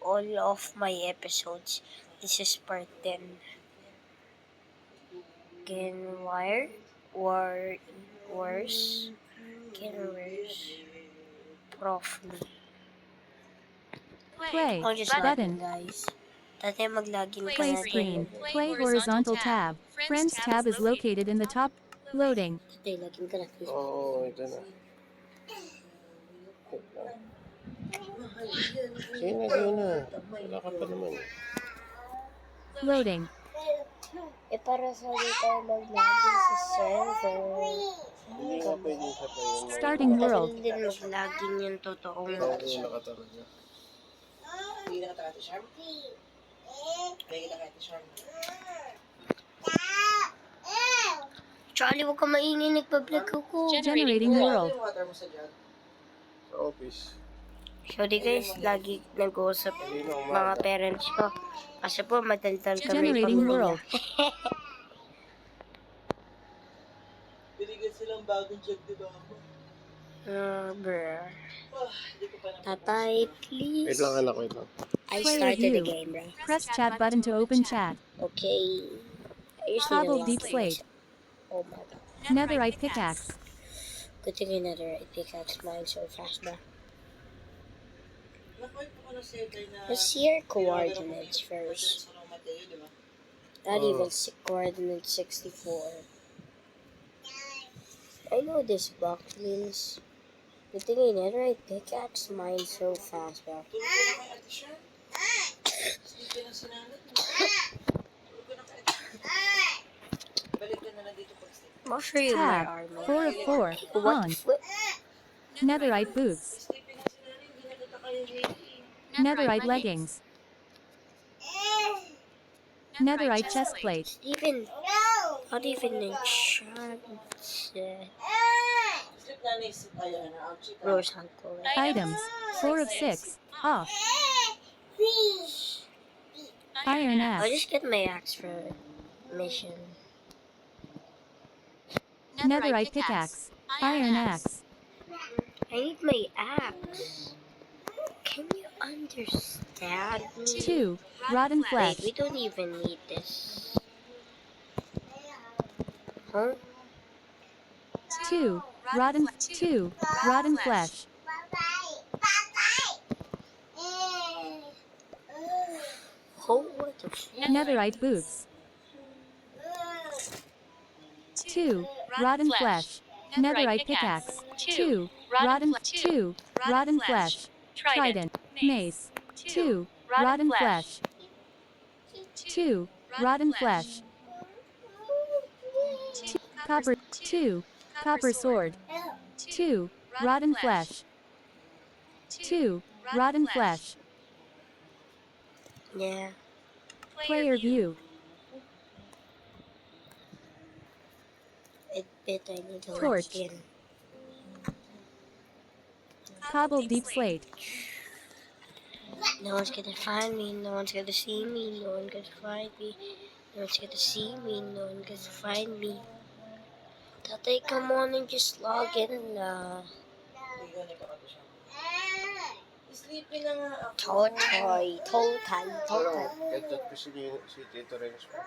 all of my episodes. This is part 10. Can Wars, Prof. Play I'll just button. login, guys. Dati mag-login ka Play na screen. din. Play horizontal tab. Friends tab is located in the top. Loading. Dati login ka na. Oo, ito na. Sige na. Wala ka pa naman. Loading. Para sa dito mag-login sa server. Hindi nga pwede sa pa yun. Starting world. Hindi din mag-login yung totoong Oo, yung nakatalaga. Hindi na ka Sharm? Hindi na ka Sharm. Charlie, huwag ka maingay, nagpa-vlog ako. Generating world. Yung water mo sa jug. Sa office. Sorry guys, lagi nag-uusap mga parents ko. Kasi po, madaldal kami Generating pamilya. world. Binigyan silang bagong jug, di ba? Bruh. Hindi ko pa naman. Tatay, please. Wait lang anak, wait lang. I Play started the review. game, bro. Press chat button to open chat. Okay. I just need Toggle to deep lock slate. it. Oh my god. Netherite pickaxe. Good thing I netherite pickaxe mine so fast, bro. Nakuha ko na sa'yo tayo na... Let's see your coordinates first. Not even coordinate 64. I know this block, please. Good thing I netherite pickaxe mine so fast, bro. Tulog ko na kay Ate Sharm. Sige na sinanat mo. Tulog ko na kay Ate Sharm. Balik ka na lang dito pag-stay. I'll show you my Tab. armor. 4 of 4. What? On. Netherite boots. Sleeping na sinanat, hindi nagtataka yung lady. Netherite leggings. Netherite chest plate. Not even a chance. Sleep na naisip. Ayan na, I'll check out. Rose hunt ko. Items. 4 of 6. Off. Iron I'll axe. just get my axe for mission. Netherite pickaxe. Iron axe. I need my axe. Can you understand me? 2. Rotten Wait, flesh. we don't even need this. Huh? 2. Rotten flesh. Oh, what the f- Netherite boots. 2. Rotten flesh. Netherite pickaxe. 2. Rotten flesh. Trident. Mace. 2. Rotten flesh. 2. Rotten flesh. Copper. 2. Copper sword. 2. Rotten flesh. 2. Rotten flesh. Yeah. Player view. I bet I need to Torch. log in. Cobbled deep slate. No one's gonna find me, no one's gonna see me, no one's gonna find me, no one's gonna see me, no one's gonna find me. Tatay, come on and just log in na. Hindi ka na Ate Sharm. Sleeping na nga ako. Total. Kahit ko si Tito Renz pa.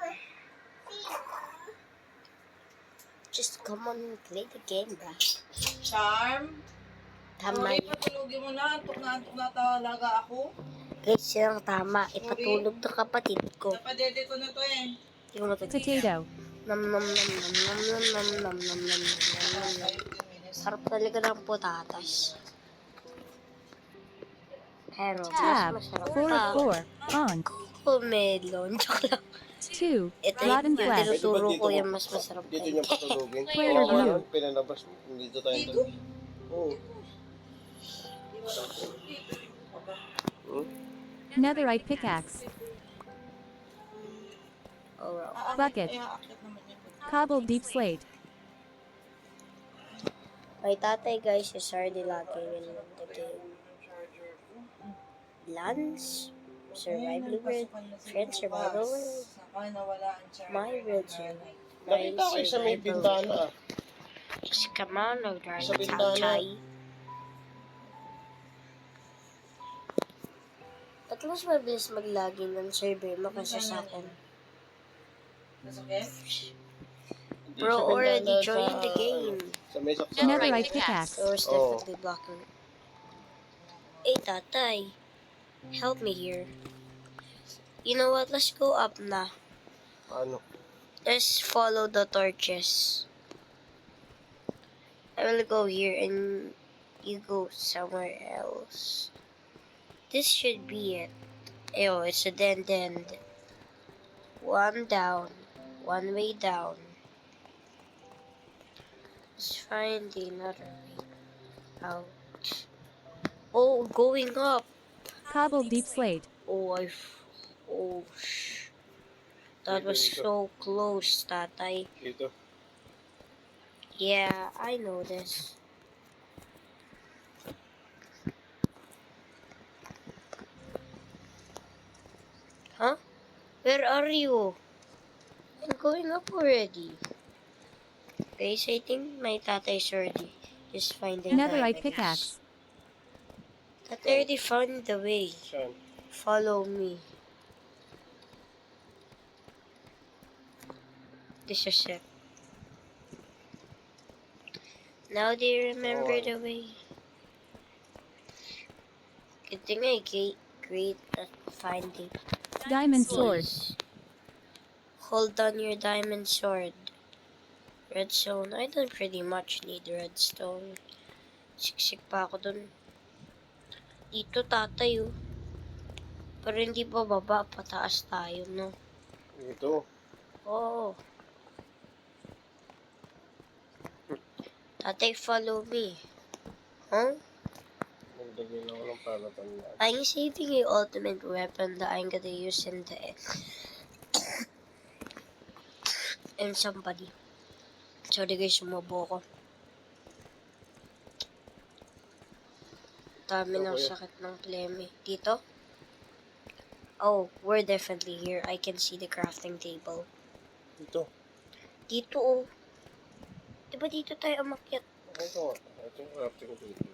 Just come on and play the game, bro. Charm? Tama Sorry, yun. patulogin mo na. Antok na talaga ako. Guys, yan ang tama. Ipatulog ng kapatid ko. Napadede ko na to eh. Hindi ko matutulog. Potato. Nam nam nam nam nam nam nam nam nam nam nam nam. Sarap talaga ng patatas. Pero, mas Tab. masarap 4 of 4. On. melon. Joke lang. 2. Ito Rotten yung flesh. tinuturo ko yung mas masarap. Dito niya patulogin. Player Oo, view. pinalabas mo. Dito tayo doon. Oo. Netherite pickaxe. Oh, well. Bucket. Aakyat naman yan. Cobbled deep slate. My tatay, guys, is already logging in the game. Lance? Survival world? Friend survival world? Saka nawala ang charger. My world, sir. Nakita ko sa may bintana. Just come on, no darling. Sa bintana. Ba't At mas mabilis mag-login ng server mo kasi sa akin. Masakit? Hindi Bro siya already naglalaro joined the game. Sa may saksakan. Netherite pickaxe. So we're Oh. definitely blocking it. Hey, tatay. Help me here. You know what? Let's go up na. Ano? Let's follow the torches. I will go here and you go somewhere else. This should be it. Ew, it's a dead end. One down. One way down. Let's find another way out. Oh, going up. Cobbled deep slate. Oh, that was so close, tatay. Dito. Yeah, I know this. Huh? Where are you? I'm going up already. Guys, I think my tatay's already just finding Netherite diamonds. pickaxe. Tatay already found the way. Saan? Follow me. This is it. Now do you remember Oh. the way? Good thing I great at finding. Diamond sword. Please. Hold on your diamond sword. Redstone. I don't pretty much need redstone. Siksik pa ako dun. Dito tatay oh. Pero hindi pa baba, pataas tayo no. Dito. Oh. Tatay, follow me. Huh? Nagdagay lang ako ng palatandaan. I'm saving a ultimate weapon that I'm gonna use in the and somebody. Sorry guys, sumabo ko. Dami ng sakit ng pleme. Dito? Oh, we're definitely here. I can see the crafting table. Dito. Dito oh. Diba dito tayo umakyat? Ito nga. Ito yung crafting table.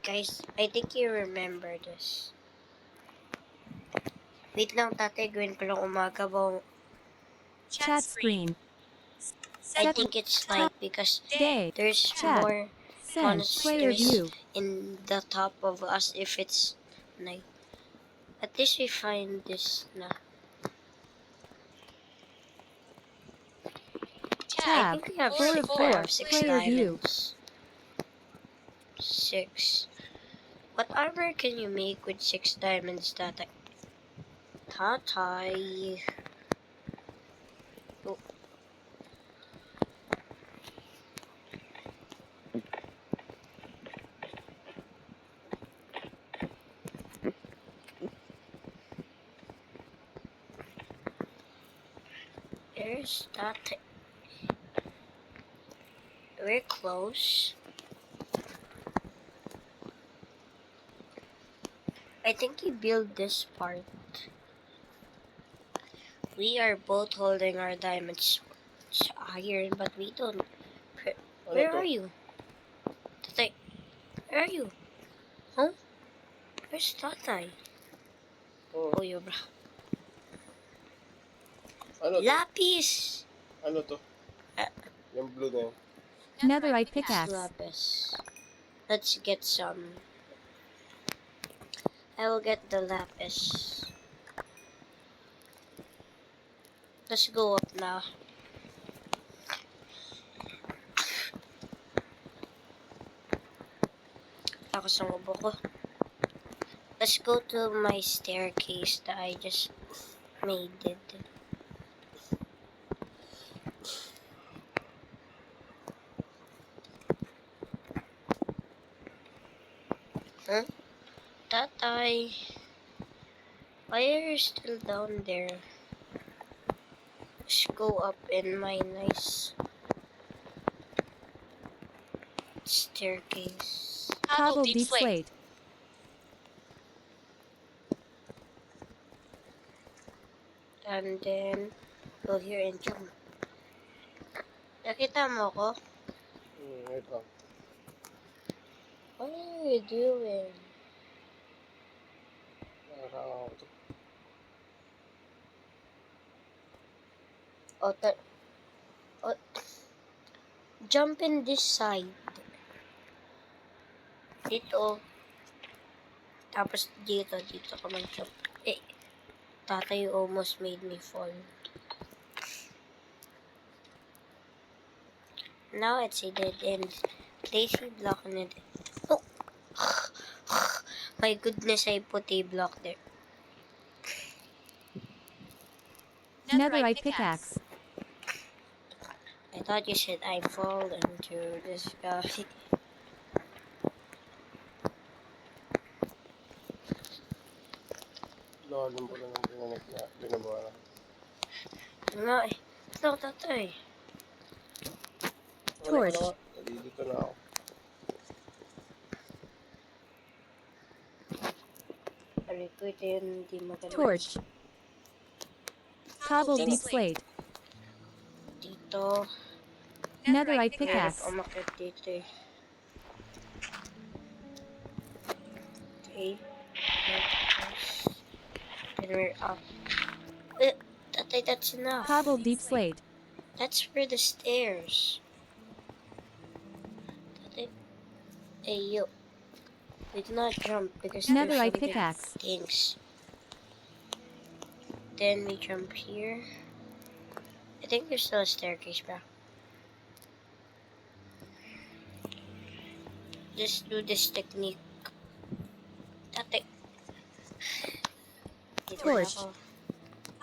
Guys, I think you remember this. Wait lang tatay, gawin ko lang umaga ba? Chat screen. I Set think it's night because day. there's Chat. more Send. Player monsters view. in the top of us if it's night. At least we find this na. I Tab. think we have Player six, four. six Player view. diamonds. 6. What armor can you make with 6 diamonds, tatay? Tatay. Oh. There's tatay. We're close. I think you build this part. We are both holding our diamonds iron, but we don't. Where to? are you? Tatay, where are you? Huh? Where's Tatay? Oh. Oh, yo, bro. Ano to? Lapis! Ano to? Yung blue na yun. Netherite pickaxe. Lapis. Let's get some. I will get the lapis. Let's go up now. Ako sa ubo ko. Let's go to my staircase that I just made it. Huh? Tatay, why are you still down there? Let's go up in my nice staircase. Cobbled deep slate. And then, go here and jump. Nakita mo ko? Wait lang. What are you doing? Parang ito. O, o, jump in this side. Dito. Tapos dito ka mag-jump. Eh, tatay almost made me fall. Now it's a dead end. Place a block on it. Oh! My goodness, I put a block there. Netherite pickaxe. I thought you said I fall into this guy. Lalim ko lang ang dinanik na binabawa na. Nga eh. Ito, tatay. Torch. Dito na ako. Aray ko, ito yun, hindi maganda. Torch. Cobble deep slate. Dito. Netherite Hirap pickaxe. umakit dito eh. Okay. Then we're up. Tatay, that's enough. Cobble deep slate. That's for the stairs. Tatay. Hey, yo. We do not jump because there's Netherite something pickaxe. things. Then we jump here. I think there's still a staircase back. Just do this technique. Tatay. Dito na Torch. ako.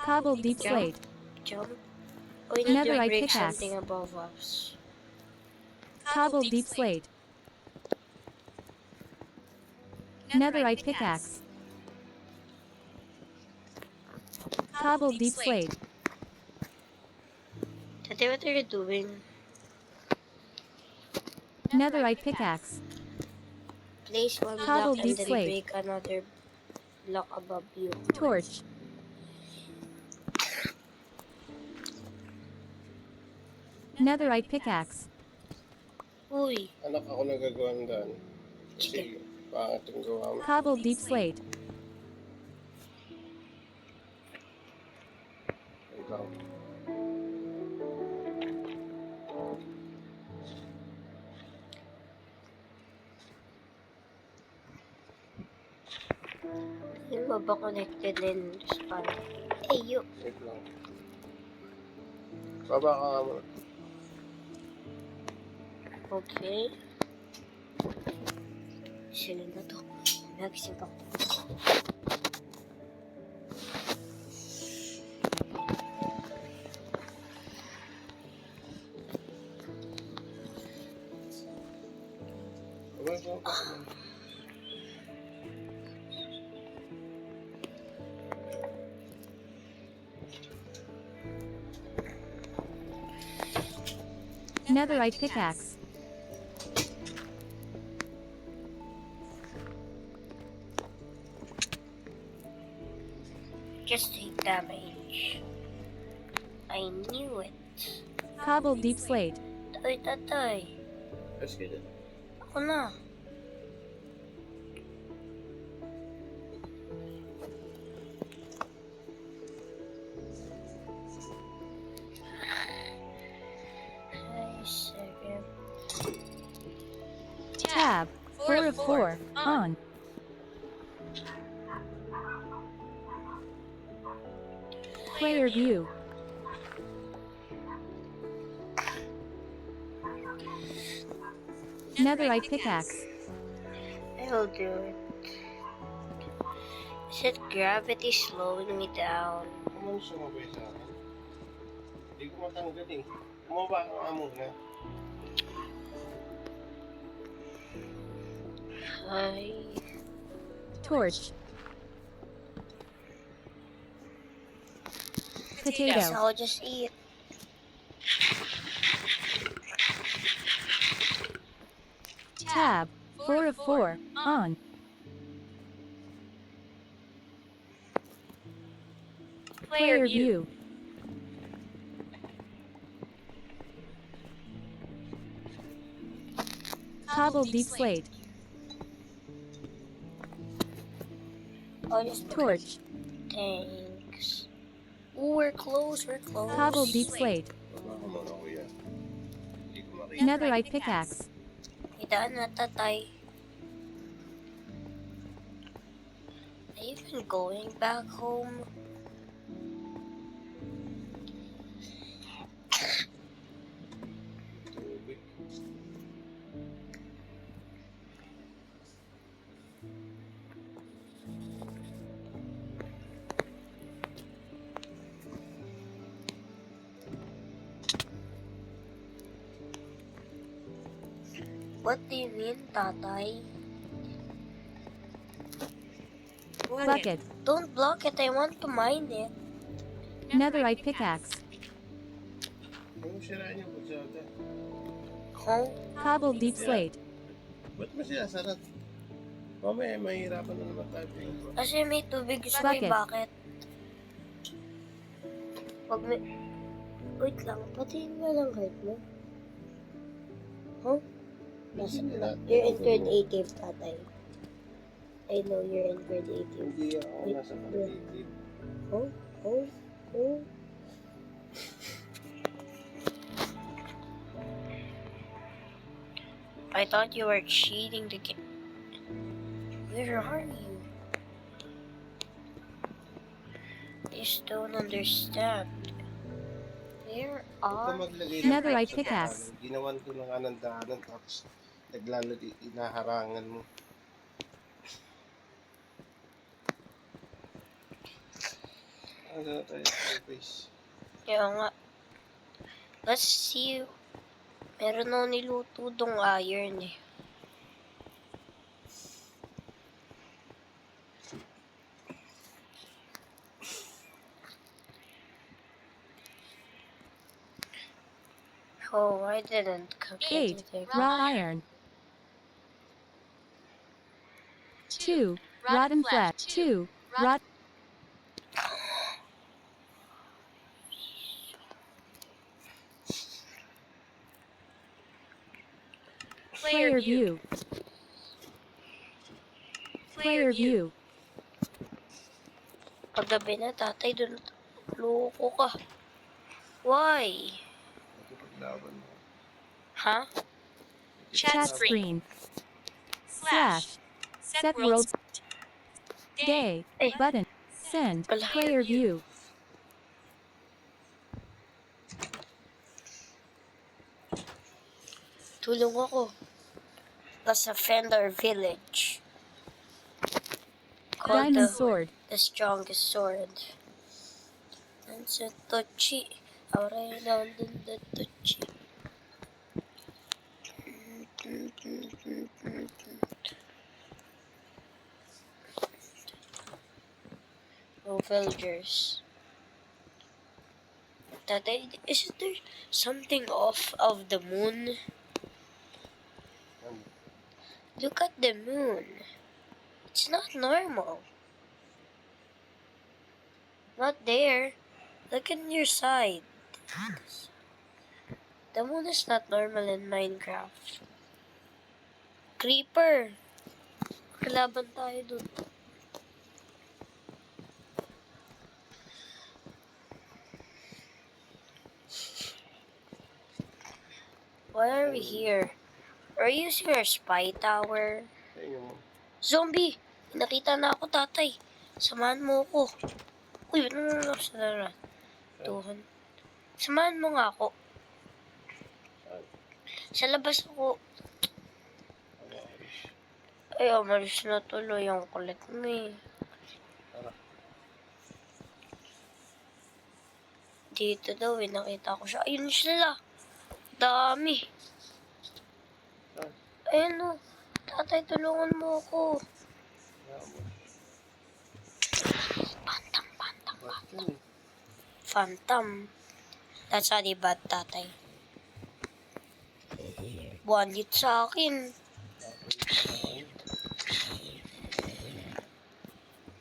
Cobble deep slate. Jump. Oh, we need to Netherite break pickaxe. something above us. Cobble deep slate. Netherite pickaxe. Cobble deep slate. Tatay, what are you doing? Netherite pickaxe. Place one Cobble block and deep then slate. break another block above you. Torch. Netherite pickaxe. Uy, Anak ako nagagawa ng daan. Kasi pangit yung gawa mo. Cobble deep slate. Wait lang. yung ba connected din sa pan? Hey, you. Wait lang. Baba ka nga muna. Okay. Sila na to. Nagising pa ako. Baba ka. Netherite pickaxe. Just take damage. I knew it. Cobble deep slate. Tatay, tatay. Let's get it. Ako na. Ay, second. Tab. 4 of 4. On. Player view. Netherite pickaxe. I'll do it. Is it gravity slowing me down? Ano sumabay sa akin? Hindi ko matanggal eh. Bumaba ka nga muna. Hi. Torch. Guess Potato. I'll just eat. Tab. 4 of 4. On. Player view. Cobble deep slate. Oh, just Torch. thanks. Ooh, we're close, we're close. Cobbled deep slate. Baba ka muna, kuya. Hindi ko makita. Netherite pickaxe. Idaan na tatay. Are you even going back home? Tubig. What do you mean, tatay? Bucket. Don't block it, I want to mine it. Netherite pickaxe. Huwag mo sirain yung bulsada. Oh, Cobbled deep slate. Ba't mo sinasarat? Mamaya, mahihirapan na naman tayo. kasi may tubig sa may Bucket. bucket. Pag may... Wait lang, patiin mo lang heart mo. Huh? You're in grade 18, tatay. I know you're in grade 18. Hindi ako nasa kapatid. Oh, oh, oh. I thought you were cheating to get... Where are you? I just don't understand. Where Huwag ka are... maglagay Netherite sa pickaxe. daanan. Ginawan ko na nga ng daanan tapos naglalo inaharangan mo. Ano na tayo sa face? Kaya nga. Let's see. Meron ako niluto dong iron eh. Oh, I didn't cook 8. anything. Raw iron. 2. Rotten flesh. 2. Rot. Player view. Player view. Paggabi na, tatay, dun loko ka. Why? Nakipaglaban mo. Ha? Chat screen. Slash. Set world. Day. Eh. Button. Send. Wala. Player view. Tulong ako. Nasa Fender Village. Called Diamond sword. the strongest sword. And sa Tochi. Ahora down din the Tochi. No villagers. Tatay, isn't there something off of the moon? Look at the moon. It's not normal. Not there. Look on your side. The moon is not normal in Minecraft. Creeper. Kalaban tayo dun. Why are we here? Are you using our spy tower? Sa inyo mo. Zombie! Nakita na ako, tatay. Samahan mo ako. Uy, ano sa tuhan. Samahan mo nga ako. Sa labas ako. Ay, umalis na tuloy ang kulit mo eh. Dito daw eh, nakita ko siya. Ayun sila. Dami. Ayun o. Tatay, tulungan mo ako. Phantom. Phantom. That's how they bad, tatay. One hit sa akin.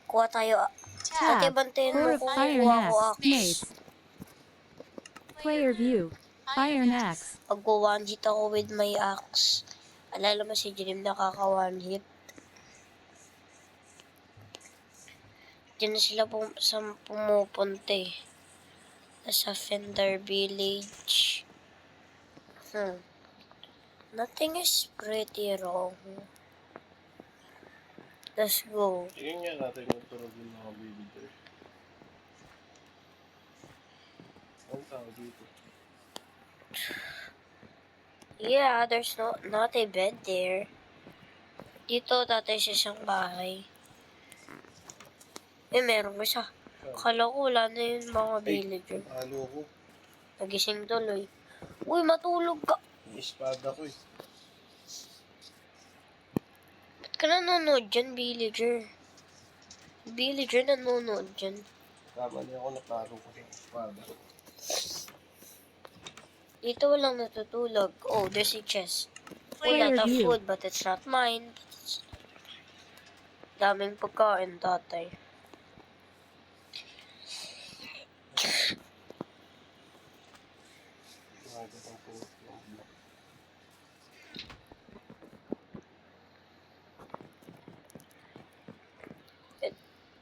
Kuha tayo. Tatay, Tab. bantayan mo 4 of kung iron kuha ko axe. Mace. Player view. Iron axe. Pag-one hit ako with my axe. Alala mo si Jim nakaka-one hit. Diyan na sila pumupunta eh. Nasa Fender Village. Nothing is pretty wrong. Let's go. Tingnan nga natin yung tunog yung mga baby there. Ang tawag dito. Yeah, there's not a bed there. Dito dati sa isang bahay. Meron ko siya. Akala ko wala na yung mga villager. Halo ko. Nagising tuloy. Uy, matulog ka. Yung espada ko eh. Ba't ka nanonood dyan, villager? Villager nanonood dyan. Tama niya ako nataro ko sa espada. Dito walang natutulog. Oh, there's a chest. Player Wala view. food, but it's not mine. Daming pagkain, tatay. Mga gatang puno ng block.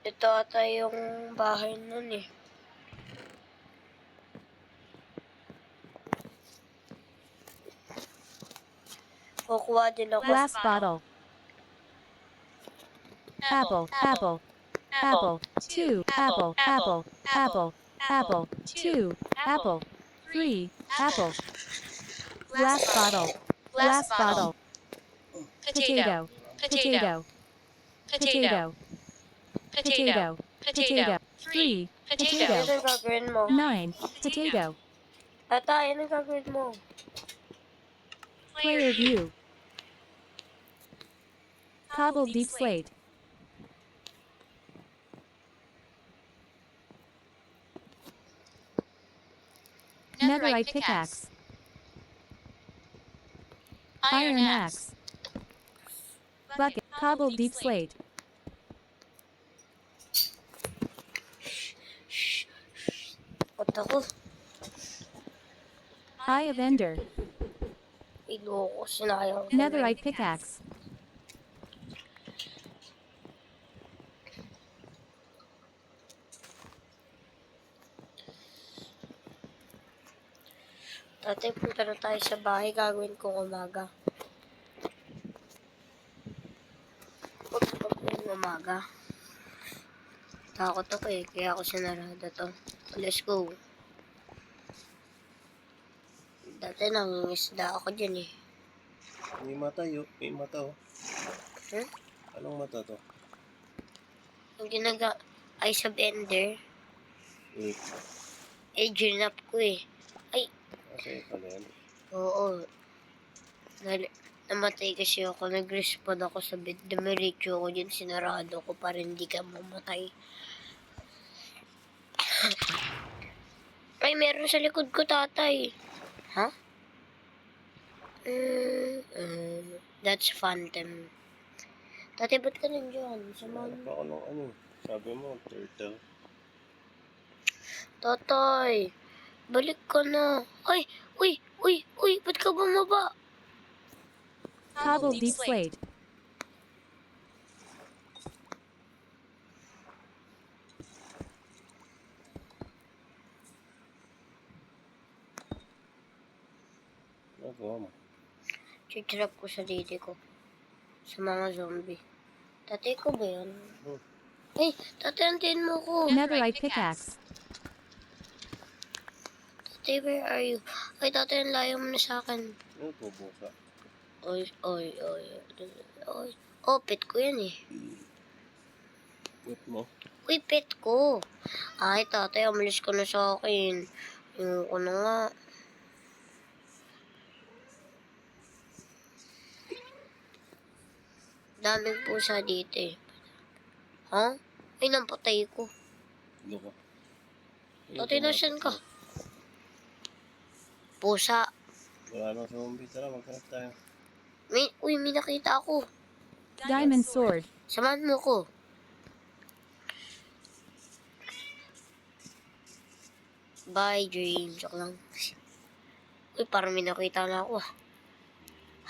Ito ata yung bahay nun eh. Kukuha din ako. Glass bottle. Apple, apple, apple, 2, apple, apple, apple, apple, 2, apple, 3, apple. Glass bottle, glass bottle. Potato, potato, potato, potato, potato, 3, potato, Ano yung gagawin mo? 9, potato. Tatay, ano yung gagawin mo? Player view. Cobble deep slate. Netherite pickaxe. Iron axe. Bucket. Cobble deep slate. Punta ko. Eye of Ender. Iloko, sinayang ko. Netherite pickaxe. Tatay, punta na tayo sa bahay. Gagawin ko umaga. Pag umaga. Takot ako eh. Kaya ako sinarada to. Let's go. Dati nangingisda ako dyan eh. May mata yun. May mata oh. Hmm? Anong mata to? Yung Eyes of Ender. Eh. Ginap ko eh. Ay, Kasi pala yan. oo. Namatay kasi ako. Nag-respawn ako sa bed. Dumiretso ako dyan. Sinarado ko para hindi ka mamatay. Ay, meron sa likod ko, tatay. Ha? That's phantom. Tatay, ba't ka nandiyan? Hanap ako ng ano. Sabi mo, turtle. Tatay, balik ka na. Ay, uy, ba't ka bumaba? Cobble deep slate. Nagawa mo. Chitrap ko sa didi ko. Sa mga zombie. Tatay ko ba yan? Ay, tatay, antayin mo ko. Netherite pickaxe. Tatay, where are you? Ay, tatay, ang layo mo na sa akin. Ano to, buka? Oy. Oh, pet ko yan eh. Wait mo. Uy, pet ko. Ay, tatay, amalis ka na sa akin. Yung ko na nga. Daming pusa dito eh. Ha? Ay, nampatay ko. Ano ka? Tatay, nasan ka? Pusa. Wala nang zombie. Tara, maghanap tayo. May nakita ako. Diamond sword. Samahan mo ko. Bye, dream. Joke lang. Uy, parang may nakita na ako ah.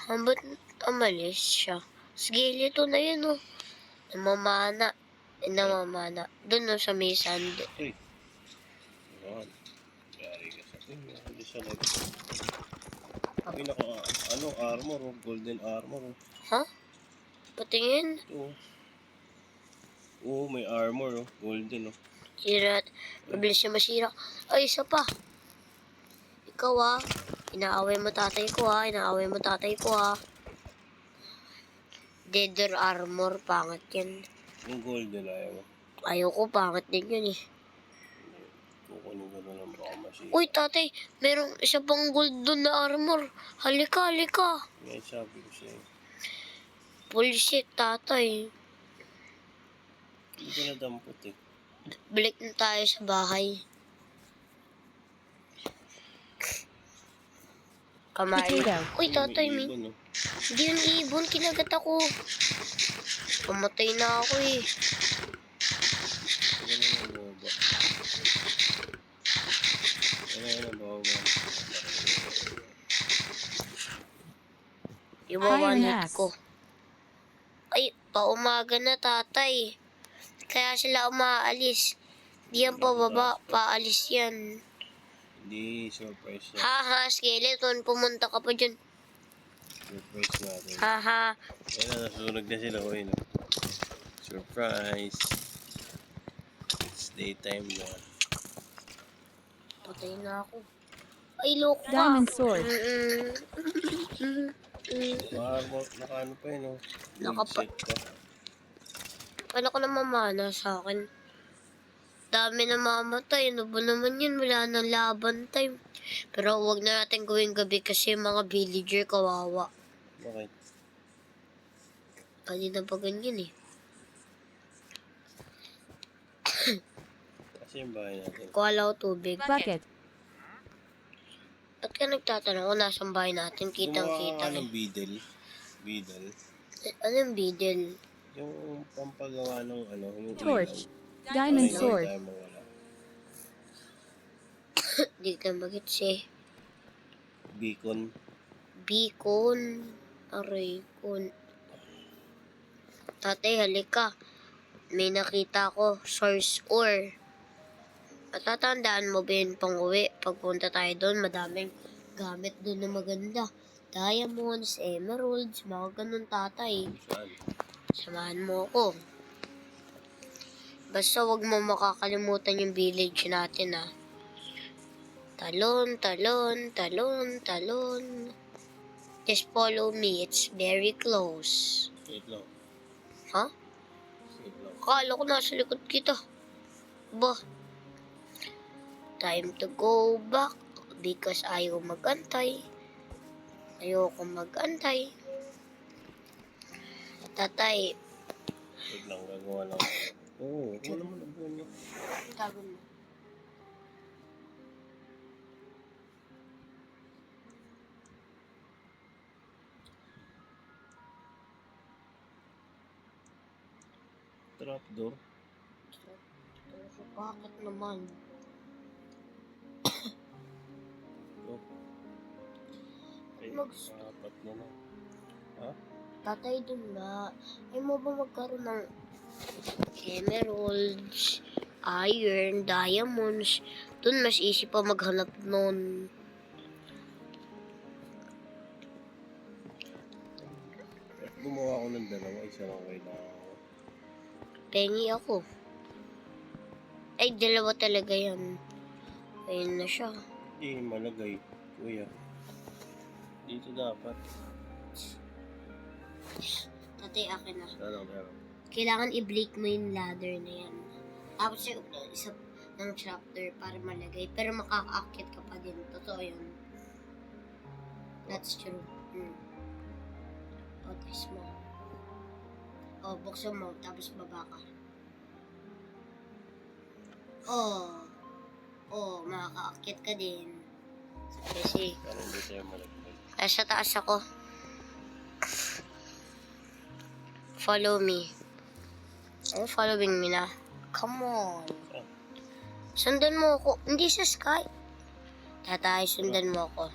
Ba't amalis siya? Sige, ito na yun oh. Namamana. namamana. Doon no, sa may sand. Uy. Yan. Yari ka sa akin. Hindi siya nag... Uy, armor oh. Golden armor oh. Ha? Patingin. Ito oh. Oo, may armor oh. Golden oh. Sira. Mabilis siya masira. Ay, isa pa. Ikaw ah. Inaaway mo tatay ko ah. Inaaway mo tatay ko ah. Nether armor. Pangit yan. Yung golden ayaw mo. Ayoko, pangit din yun eh. Kukunin ko na lang baka masira. Uy, tatay. Merong isa pang gold doon na armor. Halika, halika. Ngayon sabi ko sa'yo. Bullshit, tatay. Hindi ko nadampot eh. Balik na tayo sa bahay. Kamain. Potato. Uy, tatay, May may... ibon, oh. Hindi yun ibon, kinagat ako. Pamatay na ako eh. Ano na boba? Ano na boba? Iba Fire one hit axe. ko. Ay, paumaga na tatay. Kaya sila umaalis. Di yan pababa, paalis yan. Hindi, surprise na. Haha, skeleton, pumunta ka pa dyan. Surprise natin. Haha. Ayun na, nasunog na sila. Uy, no? Surprise! It's daytime na. Patay na ako. Ay, loko ka. Diamond sword. Naka-ano pa yun, oh. Nakapa- Set pa. Paano ko na mamana sa akin? Dami na mamatay. Ano ba naman yun? Wala nang laban time. Pero huwag na natin gawing gabi kasi mga villager kawawa. Bakit? Kanina pa ganyan eh. Kasi yung bahay natin. Kuhala ko tubig. Bucket. Ba't ka nagtatanong kung nasaan bahay natin? Kitang-kita. Gumawa ka ng beadle. Beadle. Ano yung beadle? Yung pampagawa ng ano, yung Torch. ilaw. Diamond Para sword. hindi tayo mawala. Di ka magits eh. Beacon. Beacon. Aray kon. Tatay, halika. May nakita ko. Source ore. Matatandaan mo ba yun pang uwi? Pagpunta tayo doon, madaming gamit doon na maganda. Diamonds, emeralds, mga ganun tatay. Saan? Samahan mo ako. Basta wag mo makakalimutan yung village natin ah. Talon, talon, talon, talon. Just follow me, it's very close. Wait lang. Ha? Wait lang. Akala ko nasa likod kita. Ba? Time to go back because ayaw magantay. Ayoko magantay. Tatay. Wait lang, gagawa lang. Oo, wala mo na buwan niyo. Tago mo. Trapdoor. Pero bakit naman? Oh. Ay, Mag- apat na na. Ha? Tatay dun nga. Ay mo ba magkaroon ng emeralds, iron, diamonds? Dun mas easy pa maghanap nun. At gumawa ako ng dalawa, isa lang kailangan ko. Pengi ako. Ay, dalawa talaga yan. Ayun na siya. Hindi, malagay. Kuya. Dito dapat. Tatay, akin na. Ano, meron. Kailangan i-break mo yung ladder na yan. Tapos yung isa ng trapdoor para malagay. Pero makaka-akit ka pa din. Totoo yun. That's true. O, test mo. O, buksan mo. Tapos baba ka. O, makaka-akit ka din. Kasi, Pero hindi tayo malagay. sa taas ako. Follow me. Oh, following me na. Come on. Sundan mo ako. Hindi sa sky. Tatay, sundan mo ako.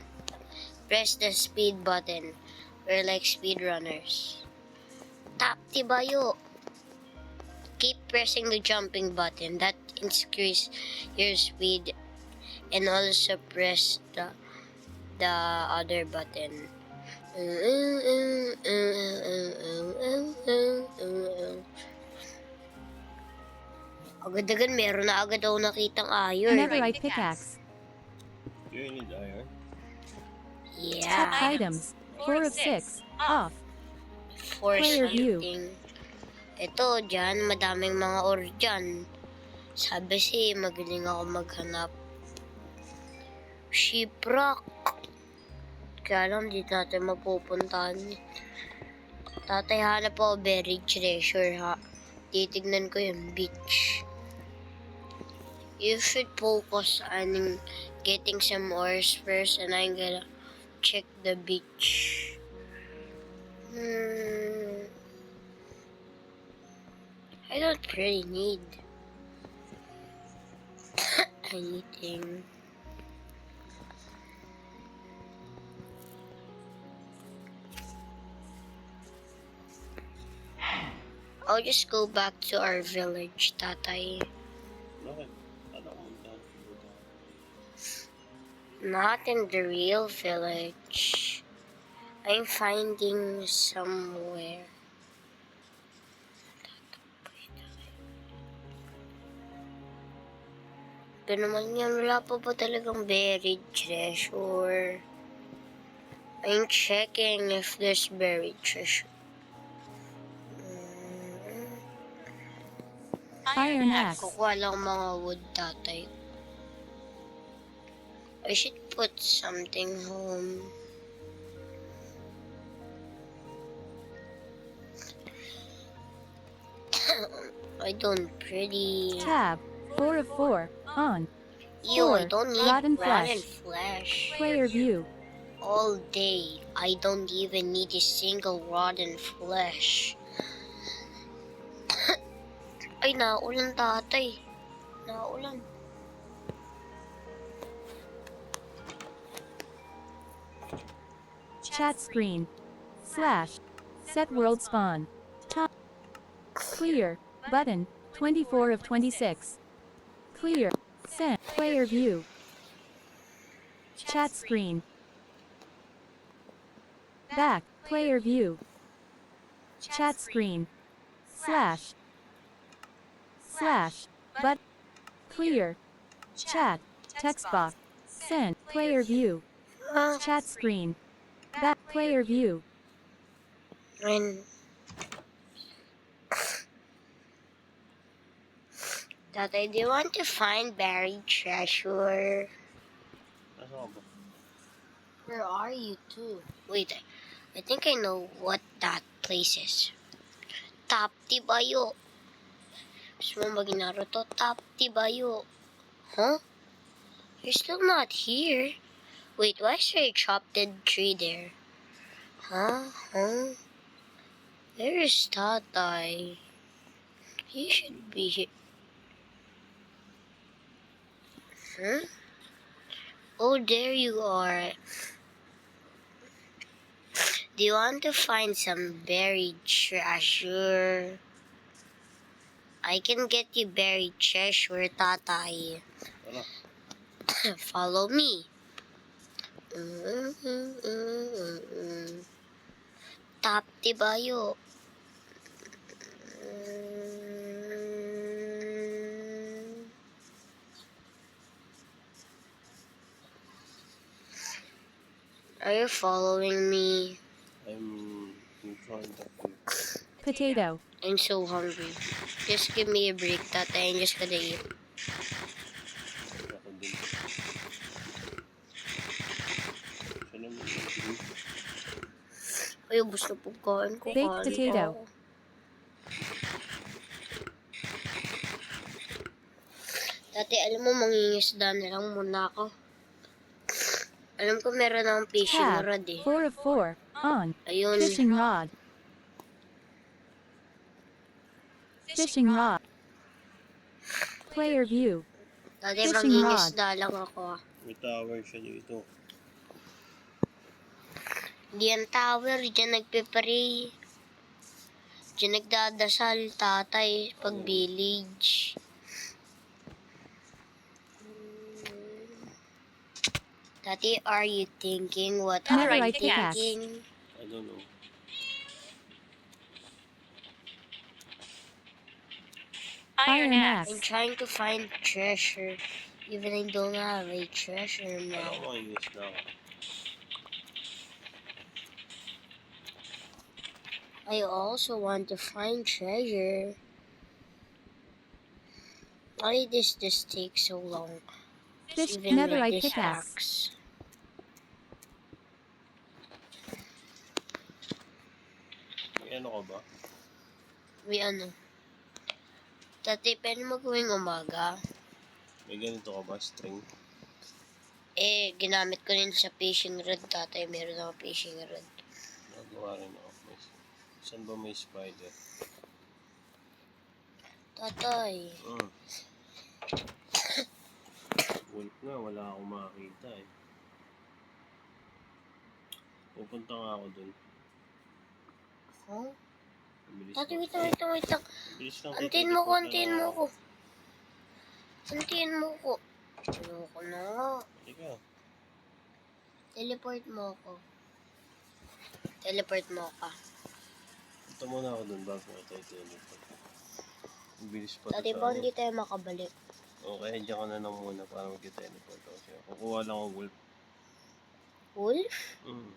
Press the speed button. We're like speedrunners. Tap, tibayo. keep pressing the jumping button. That increases your speed. And also press the other button. Agad-agad meron na agad ako nakitang iron. Netherite pickaxe. You need iron. Yeah. Items. 4 of 6. Off. For Player view. something. Ito, dyan, madaming mga ore dyan. Sabi si, magaling ako maghanap. Shipwreck. Kaya lang, di natin mapupuntahan. Tatay, hanap ako buried treasure, ha. Titignan ko yung beach. You should focus on getting some ores first, and I'm gonna check the beach. I don't really need anything. I'll just go back to our village, Tatay. Bakit? Ano mo dahil? Not in the real village. I'm finding somewhere. Ito naman yan, wala pa ba talagang buried treasure? I'm checking if there's buried treasure. Iron axe. Kukuha lang mga wood, Tatay. I should put something home. I don't pretty. Tab. 4 of 4. On. Ew, I Four. don't need Rotten rotten flesh. flesh. Player view. All day. I don't even need a single rotten flesh. Ay, naulan, Tatay. Naulan. Chat screen. Slash. Set world spawn. Top. Clear. Button. 24 of 26. Clear. Send. Player view. Chat screen. Back. Player view. Chat screen. Slash. Slash. But. Clear. Chat. Text box. Send. Player view. Ah, Chat screen. Back. Player view. and... Tatay, do you want to find buried treasure? Nasa ka ba? Where are you two? Wait, I think I know what that place is. Tapti Bayo. Gusto mo maging Naruto? Tapti Bayo. Huh? You're still not here. Wait, why is there a chopped dead tree there? Huh? Where is Tatay? He should be here. Huh? Oh, there you are. Do you want to find some buried treasure? I can get you buried treasure, Tatay. Ano? Follow me. Tapti Bayo. Are you following me? I'm trying to think. Potato. I'm so hungry. Just give me a break, Tatay. I'm just gonna eat. Ako din. Saan naman yung Ay, gusto pagkain ko. Baked kain potato. ako. Tatay, alam mo, mangingisda na lang muna ako. Alam ko meron akong fishing Tab. rod eh. 4 of 4. On. Ayun. Fishing rod. Fishing rod. Player view. Tatay, Fishing mangingisda lang ako. may tower siya dito. Hindi yan tower, dyan nagpe-pray. Diyan nagdadasal tatay pag village. Daddy, are you thinking what I'm Netherite pickaxe. thinking? I don't know. Iron I'm axe. trying to find treasure, even I don't have a treasure Alam now. ko English na ako. I also want to find treasure. Why does this take so long? Fish. Even with Netherite this pickaxe. axe. May ano ka ba? May ano? Dati, pwede mo gawing umaga. May ganito ka ba? String? Ginamit ko rin sa fishing rod. Tatay, meron ako fishing rod. Nagawa rin ako. Saan ba may spider? Tatay, Wolf nga, wala akong makakita eh. Pupunta nga ako dun. huh? Mabilis Tatay, lang. wait lang. Mabilis lang. Antayin mo ko. Antayin mo ko. Ayoko na nga. Halika. Teleport mo ako. Teleport mo ka. Punta muna ako dun bago kita i-teleport. Mabilis pa Tatay, to ba sa hindi tayo makabalik? Okay, dyan ka na lang muna para mag-teleport ako siya. Kukuha lang ako wolf. Wolf? Mm.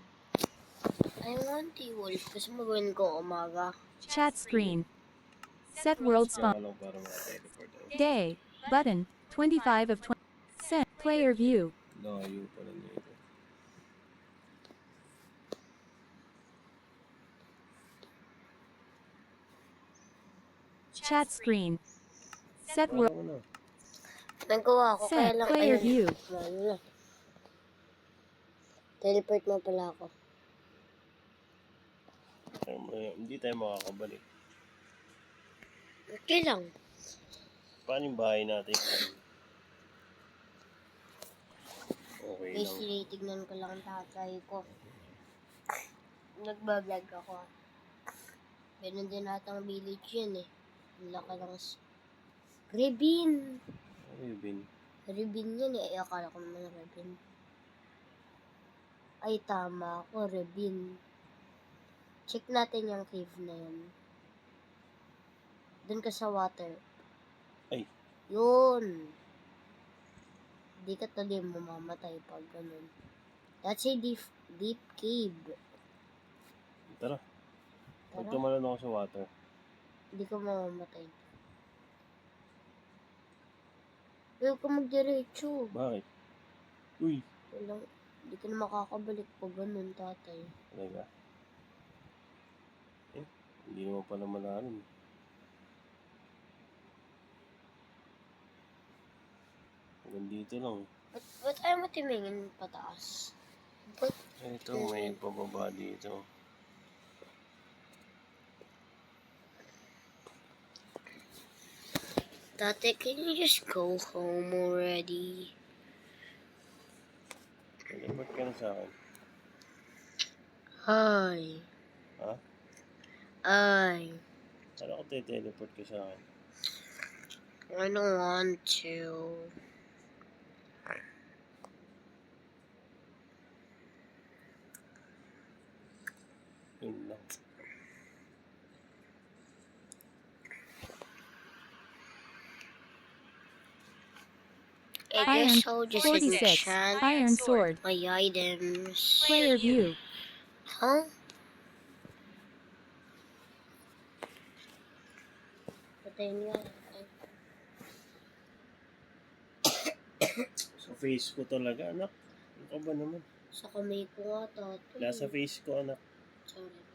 I want a wolf. Gusto mo gawin ko umaga. Chat screen. Set world Dyan spawn. ka lang para mag-teleport ako. Day. Button. 25 of 20. Set. Player view. Layo pala nito. Chat screen. Set world. Paano mo na? Nagawa ko, kaya Set lang, player ayun. view. Ano na. Teleport mo pala ako. Hindi tayo makakabalik. Okay lang. Paano yung bahay natin? Okay Guys, lang. tinitignan ko lang tatay ko. Nagbablog ako. Meron din natang village yun eh. Ang laki ng Rebin! Ano yung bin? Rebin yun eh. Ay, akala ko naman Rebin. Ay, tama ako. Rebin. Check natin yung cave na yun. Doon ka sa water. Ay. Yun. Hindi ka tali mamamatay pag ganun. That's a deep cave. Tara. Tara. Pag tumalon ako sa water. Hindi ka mamamatay. Huwag ka magdiretso. Bakit? Uy. Walang, hindi ka na makakabalik pag ganun, tatay. Talaga? Hindi naman pala malalim. Hanggang dito lang. Ba't ayaw mo tumingin pataas? Ba't Ito, may pababa dito. Tate, can you just go home already? Teleport ka na sa akin. Hi. Ha? Ay. Kala ko teleport ka sa akin. I don't want to. Yun lang. I guess I'll just 46. enchant Iron sword. my items. Player view. Huh? Patayin nga. Sa face ko talaga, anak. Ano ka ba naman? Sa kamay ko nga, tatay. Nasa face ko, anak. Sorry.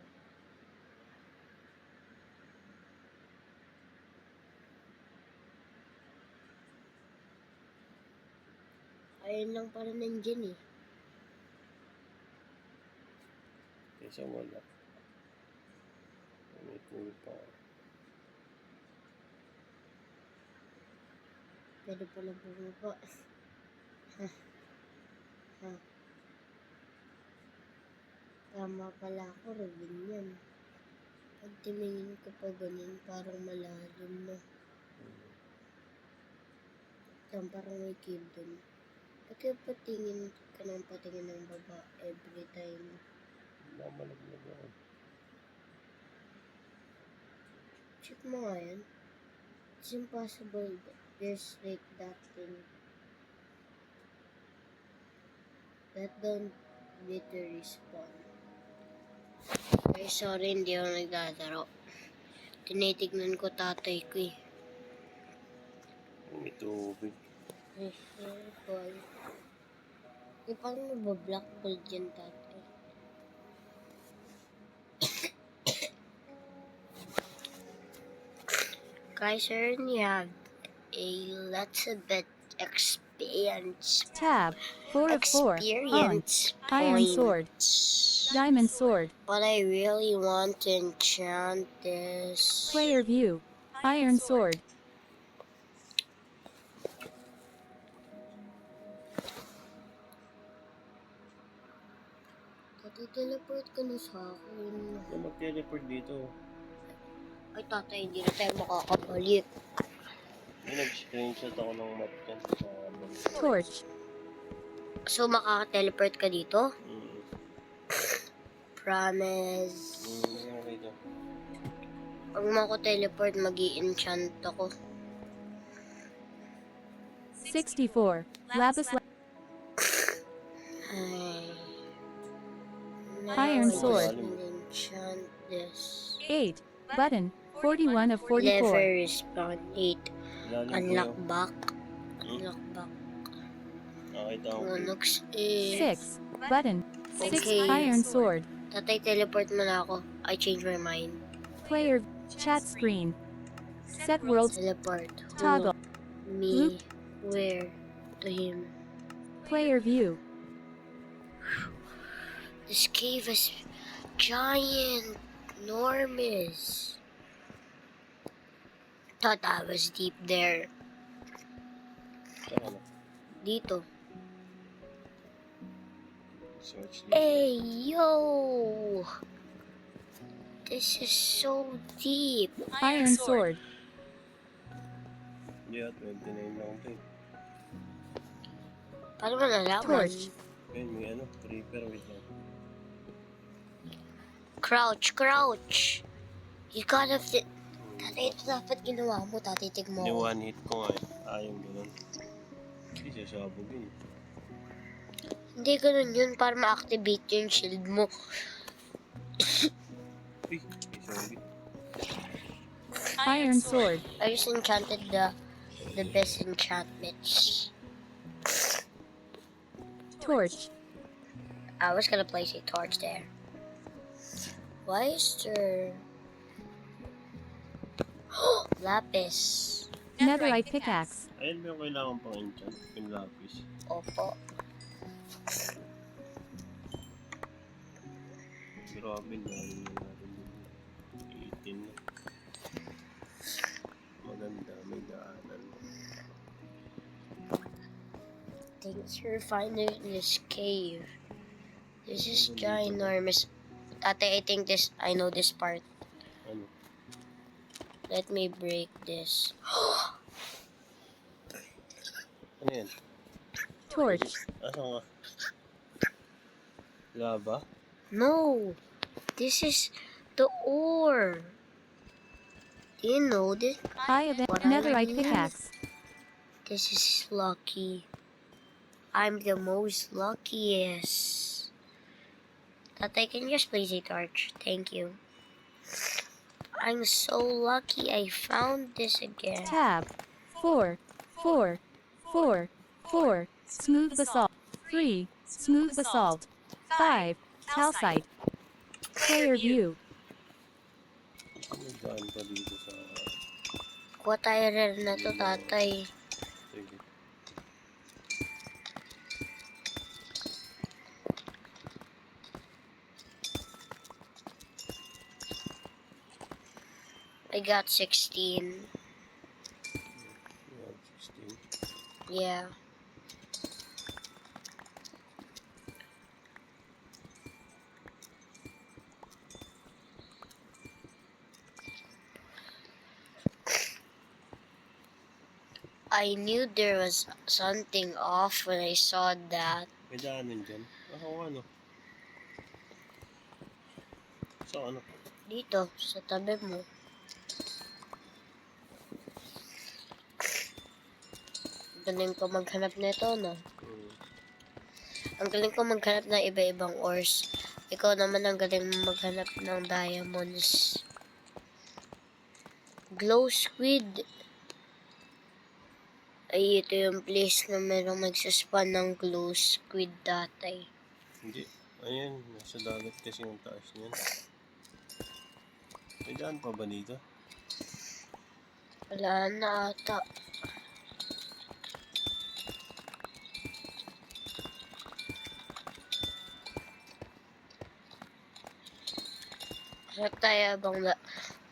Ayun lang pala nandyan eh. Kesa wala. May cool pa. Pwede pala bumaba. Tama pala ako, Rebin yan. Pag tumingin ko pa ganun, parang malalim na. Parang may cave dun. Ba't kaya patingin ka ng patingin ng baba every time? Mamalaglag ako. Check mo nga yan. It's impossible. There's like that thing. That don't literally spawn. Ay, sorry, hindi ako naglalaro. Tinitignan ko tatay ko eh. May tubig. Ay, boy. Eh, paano nabablock gold yan tatay? Guys, I already have a little bit experience. Tab. 4 of 4. On. Experience Iron sword. points. Diamond sword. But I really want to enchant this. Player view. Iron sword. Teleport ka na sa akin. Ano mag-teleport dito? Ay tatay, hindi na tayo makakabalik. May nag-screenshot ako ng map dyan sa Torch. So makaka-teleport ka dito? Mm. Promise. Okay daw. Pag mako-teleport, mag-i-enchant ako. 64. Lapis Ay. Iron sword. Enchant this. 8. Button. 41 of Never 44. respawn. 8. Lalim ko Unlock yun. back. Hmm? Unlock back. Nakita ko. Monox is... 6. Button. 6. Okay. Iron sword. Tatay, teleport mo na ako. I changed my mind. Player. Chat screen. Set worlds. Teleport. Who? Toggle. Me. Where? To him. Player view. This cave is giant. Enormous. Thought I was deep there. Saan ka na? Dito. Search dito. Hey, yo! This is so deep. Iron sword. Yeah, 29 lang ito eh. Paano mo nalaman? Torch. Ayun, may ano, creeper, wait lang. Crouch, crouch! You gotta fit. Tatay, ito dapat ginawa mo. Tatitig mo. Ni one hit ko nga eh. Yung ganun. Hindi sasabog yun. Hindi ganun yun para ma-activate yung shield mo. Uy, may zombie. Iron sword. I just enchanted the best enchantments. Torch. I was gonna place a torch there. Why is there... Lapis. Netherite pickaxe. Ayun ba yung kailangan pang enchant? Yung lapis. Opo. Grabe na yun natin dito. 18 na. Maganda, may daanan. Thanks for finding this cave. This is ginormous. Tate, I know this part. Ano? Let me break this. Ano yan? Torch. Asa nga? Lava? No! This is the ore. Do you know this? Eye of Netherite pickaxe. This is lucky. I'm the most luckiest. Tatay, can you just place a torch? Thank you. I'm so lucky I found this again. Tab. 4. 4. 4. 4. Smooth basalt. 3. Smooth basalt. 5. Calcite. Player view. May daan pa dito sa... Kuha tayo rin na to, tatay. Sige. I got 16. Yeah, 16. Yeah. I knew there was something off when I saw that. May daanan dyan. Ako ano? So ano? Dito, sa tabi mo. Galing ko maghanap nito, no? Ang galing ko maghanap ng iba-ibang ores. Ikaw naman ang galing maghanap ng diamonds. Glow squid. Ay, ito yung place na merong nagsaspawn ng glow squid dati. Hindi. Ayan, nasa dagat kasi yung taas niyan. May daan pa ba dito? Wala na ata. Sarap tayo bang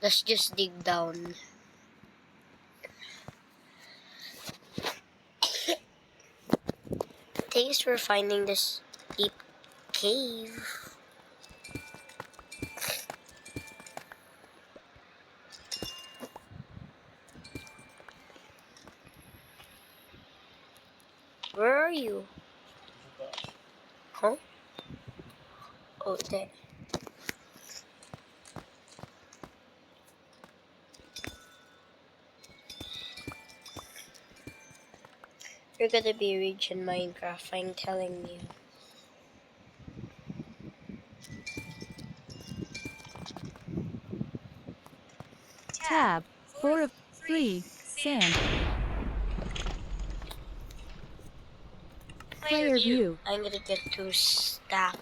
let's just dig down. Thanks for finding this deep cave. Where are you? Huh? Oh, there. You're gonna be rich in Minecraft, I'm telling you. Tab. 4 of 3. Sand. Player view. I'm gonna get to stack.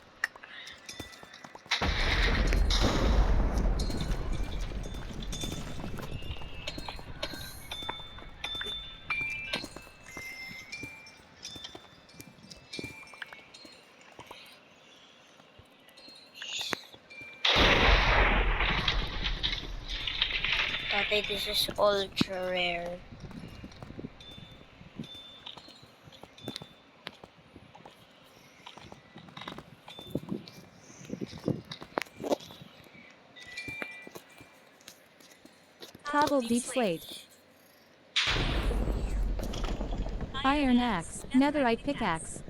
Okay, this is ultra rare. Toggle deep slate. Iron axe. Netherite pickaxe.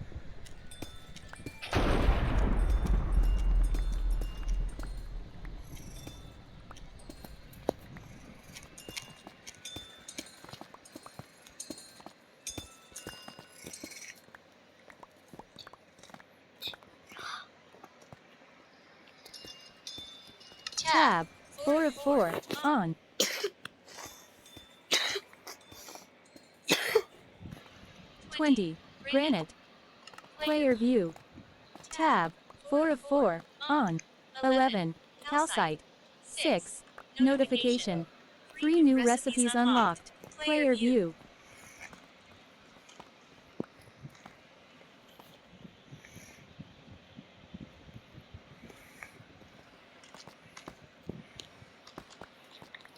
Tab. 4 of 4. On. Twenty. Granite. Player view. Tab. 4 of 4. On. 11. Calcite. 6. Notification. 3 new recipes unlocked. Player view.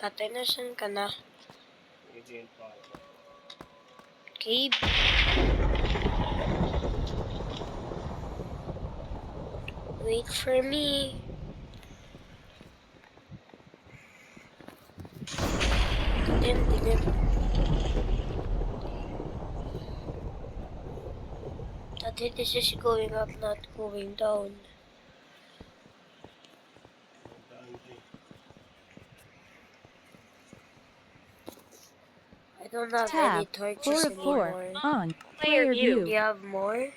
Tatay, nasan ka na? Hindi pa ako. Cave? Wait for me. Tingnan. Tatay, this is going up, not going down. I don't have any Tab. torches 4 of 4. anymore. On. Player Do view. you have more?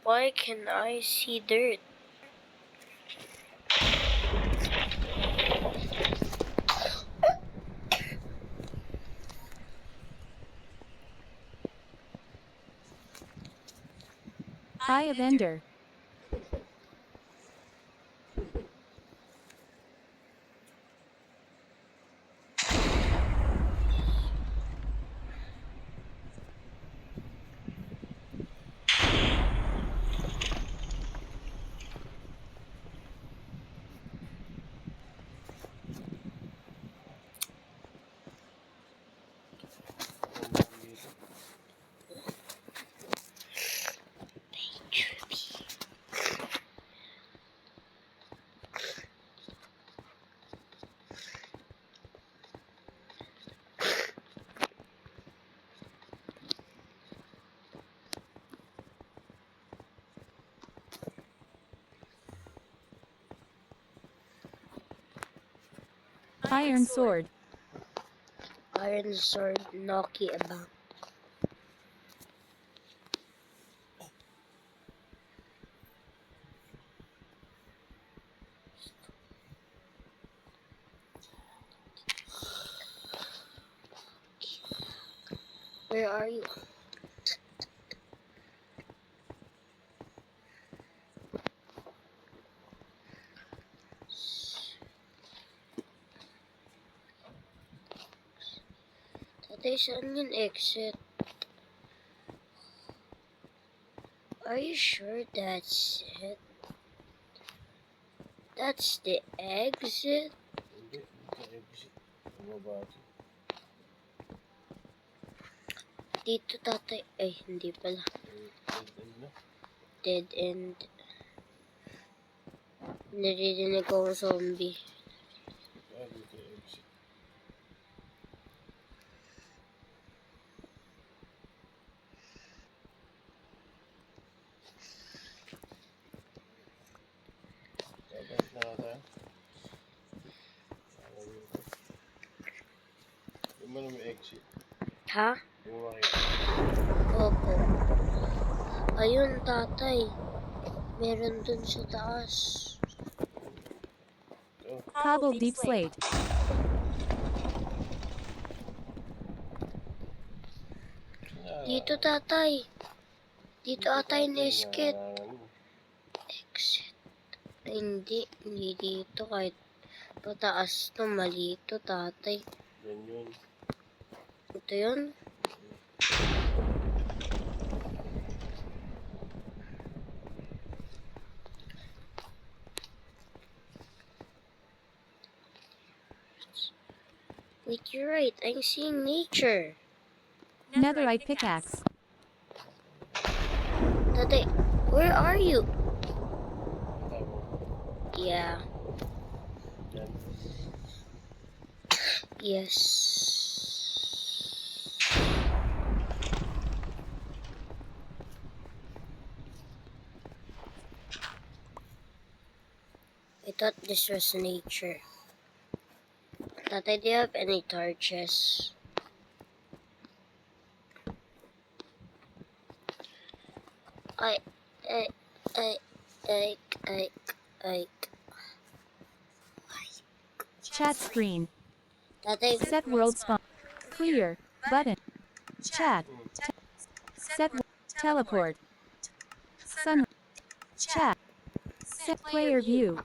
Why can I see dirt? Eye of Ender. Iron sword. Iron sword, Noki abang. Where are you? Tatay, saan yung exit? Are you sure that's it? That's the exit? Hindi, sa exit. Bumaba siya. Dito, tatay. Ay, hindi pala. Dead end na. Dead end. Naririnig ko ang zombie. Ah, dito yung exit. Babalik na nga tayo. Yung mo na may exit. Ha? Yung makita. Opo. Ayun, tatay. Meron dun sa taas. Oh, Cobbled deep slate. Dito, tatay. Dito ata yung escape. Exit. Ay, hindi. Hindi dito. Kahit pataas to, mali to, tatay. Yan yun. Ito yun. Wait, you're right. I'm seeing nature. Netherite pickaxe. Tatay, where are you? Kita mo. Yeah. Yan. Yes. I thought this was nature. Tatay, do you have any torches? I, I, I, I, I, I. Chat screen. Tatay, Set world spawn. Clear. Button. Chat. Set. Teleport. Sun. Chat. Set player view.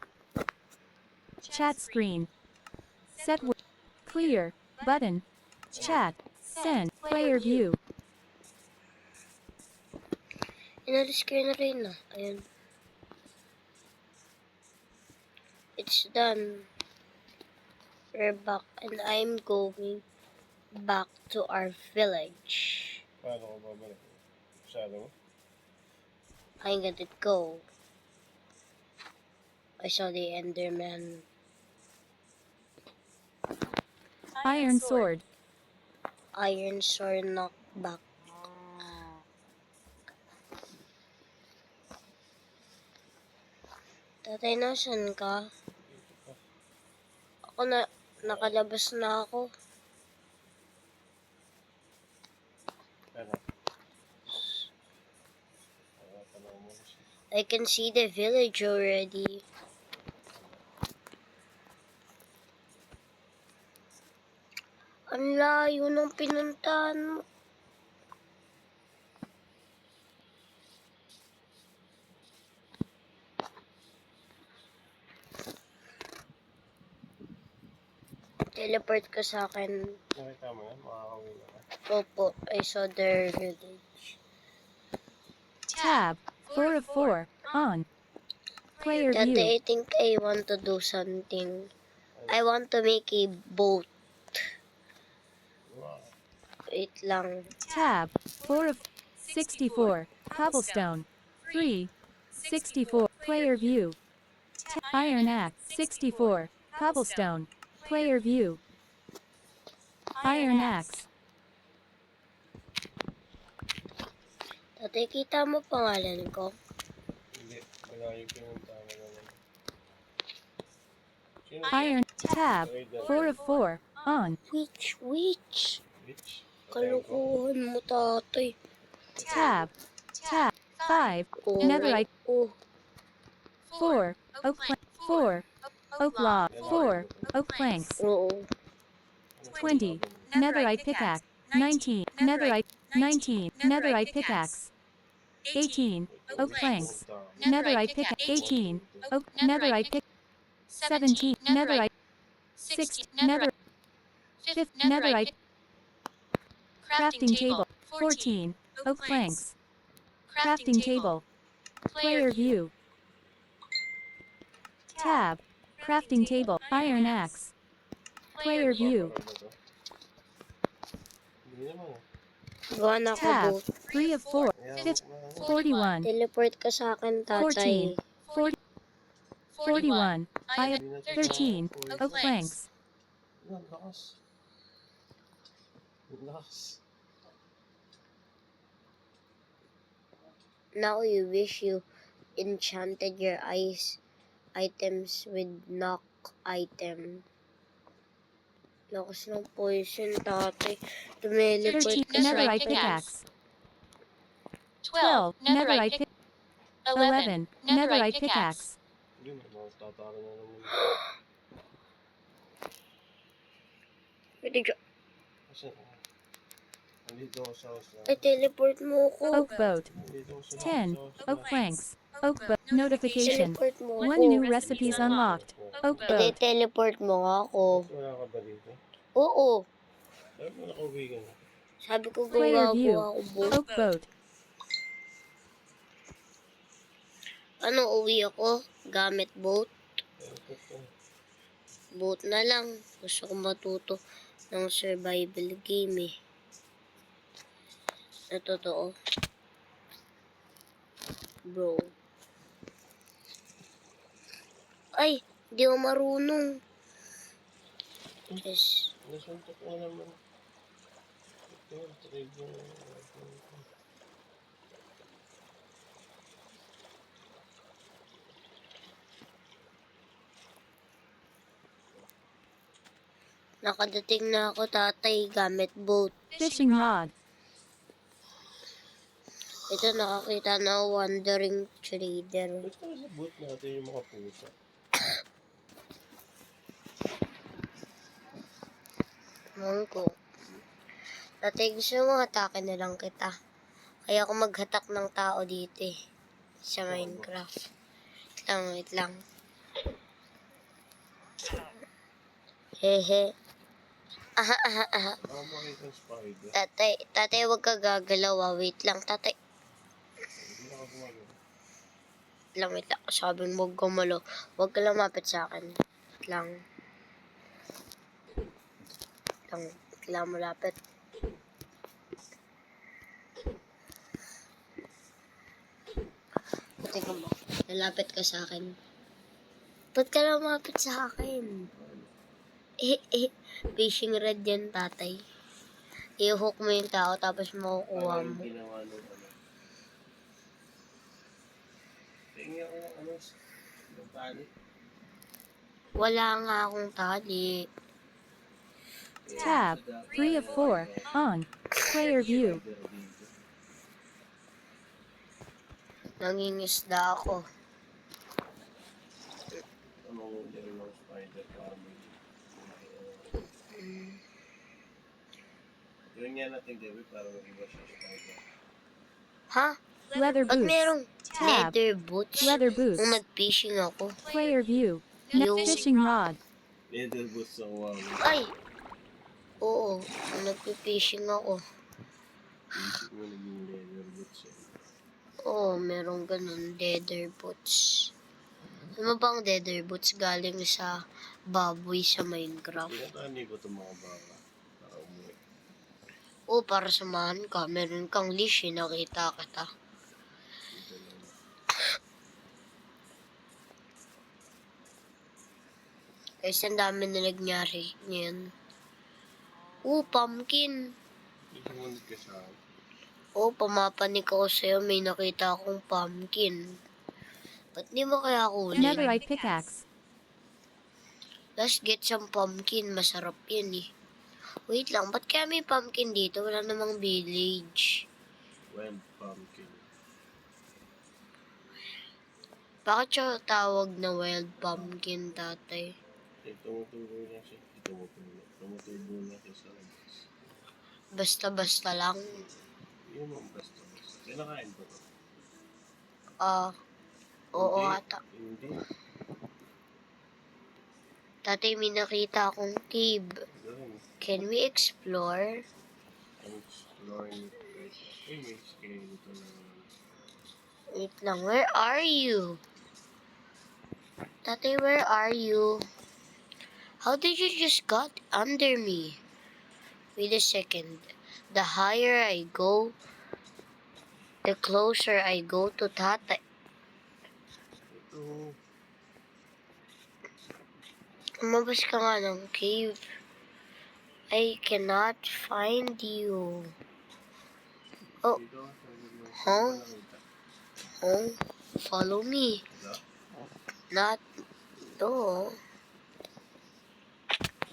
Chat screen. Set. Clear. Button. Chat. Send. Player view. inalis ko na rin na. Ayun. It's done. We're back and I'm going back to our village. Paano ko babalik? Masyado mo? I'm gonna go. I saw the Enderman. Iron sword. Iron sword knockback. Tatay, nasan ka? Ako na, nakalabas na ako. Ano? Tanong mo na siya. I can see the village already. Ang layo ng pinuntahan mo. Teleport ka sa akin. Nakita mo yan? Makakawin na ka. Opo, I saw their village. Tab. 4 of 4. On. Player Tatay, view. I think I want to do something. I want to make a boat. Wow. Wait lang. Tab. 4 of 64. Cobblestone. 3. 64. Player view. Iron axe. 64. Cobblestone. Player view. Iron axe. Tatay, kita mo pangalan ko? Hindi. Wala yung pinuntahan na naman. Sino? Iron Tab. 4 of 4. On. Which? Which? Kalukuhan mo, tatay. Tab. Tab. 5. Oh, Netherite. oh. 4. Oak plank. 4. Oak log. 4. Oak planks. Oo. 20. Netherite pickaxe. 19. Netherite. 19. Netherite pickaxe. 18. Oak planks. Netherite pickaxe. 18. Oak. Netherite pick. 17. Netherite. 16. Nether. 5th. Netherite. Crafting table. 14. Oak planks. Crafting table. Player view. Tab. Crafting table. Iron axe. Player view. Hindi naman. Gawa na ako, Tab. boat. 3 of 4. 5th. 41. Teleport ka sa akin, tatay. 14. 40. 41. I have 13. Oak planks. Ang lakas. Ang lakas. Now you wish you enchanted your items with knock item. Lakas ng poison, tatay. Tumeleport 13. ka sa Netherite akin. pickaxe. 12. Netherite pick. 11. Netherite pickaxe. Hindi mo, tatara na naman. Pwede ka. Kasi, nandito ako sa house na. Ay, teleport mo ako. Oak boat. Nandito ako sa 10. house Oak planks. Oak boat. Notification. Teleport mo ako. 1 new recipes unlocked. Oak Hindi, boat. teleport mo nga ako. Wala ka ba dito? Oo. Sabi mo nakauwi ka na. Sabi ko Player gumagawa view. ako, boat. Oak boat. Ano, uwi ako? Gamit boat? Teleport ka. Boat na lang. Gusto ko matuto ng survival game eh. Na totoo. Bro. Ay, di ako marunong. Yes. Nasuntok ko naman. Ito, trade yung... Nakadating na ako, tatay, gamit boat. Fishing rod. Ito, nakakita na ako, wandering trader. Ito sa boot natin yung mga pusa. Mahal ko. Tatay, gusto mo hatake na lang kita. Kaya ako maghatak ng tao dito eh. Sa Minecraft. Wait lang. Hehe. Aha, aha, aha. Baka makita yung spider. Tatay, wag ka gagalaw ah. Wait lang, tatay. Hindi na ako gumagawa. Wait lang. Sabi mo, wag gumalo. Wag ka lumapit sa akin. Wait lang. Wait lang, malapit. Tatay ko mo. Lalapit ka sa akin. Ba't ka lumapit sa akin? Fishing rod yan, tatay. I-hook mo yung tao tapos makukuha Parang mo. ginawa nung ano. Tingin ako ng ano, yung tali. Wala nga akong tali. Tab. 3 of 4. On. Player view. Nangingisda ako. Anong laro ng spider para may... Gawin nga natin gabi para mag-iba siya spider. Ha? Leather Ba't boots. merong Tab. leather boots? Leather boots. Kung nag-fishing ako. Player view. Yung... Fishing rod. Leather boots sa wow. Ay! Oo. Kung nag-fishing ako. Isip mo naging leather boots eh. Oo, merong ganun. Leather boots. Ano bang leather boots galing sa baboy sa Minecraft? Pinatani ba itong mga baka? Para umuwi. Oo, para samahan ka. Meron kang leash eh. Nakita kita. Guys, ang dami na nangyari ngayon. Pumpkin. Sumunod ka sa akin. Pumapanik ako sa'yo. May nakita akong pumpkin. Ba't di mo kaya kunin? Netherite pickaxe. Let's get some pumpkin. Masarap yun eh. Wait lang, ba't kaya may pumpkin dito? Wala namang village. Wild pumpkin. Bakit siya tawag na wild pumpkin, tatay? Tumutubo na siya. Tumutubo na siya sa labas. Basta-basta lang. Yun ang basta-basta. Kinakain ba ito? Oo Hindi. ata. Hindi. Tatay, may nakita akong cave. Doon. Can we explore? I'm exploring it right now. Ay, may skeleton na naman. Wait lang, where are you? Tatay, where are you? How did you just got under me? Wait a second. The higher I go, the closer I go to tatay. Ito. Umabas ka nga ng cave. I cannot find you. Oh, Dito. huh? Oh, follow me. Not to.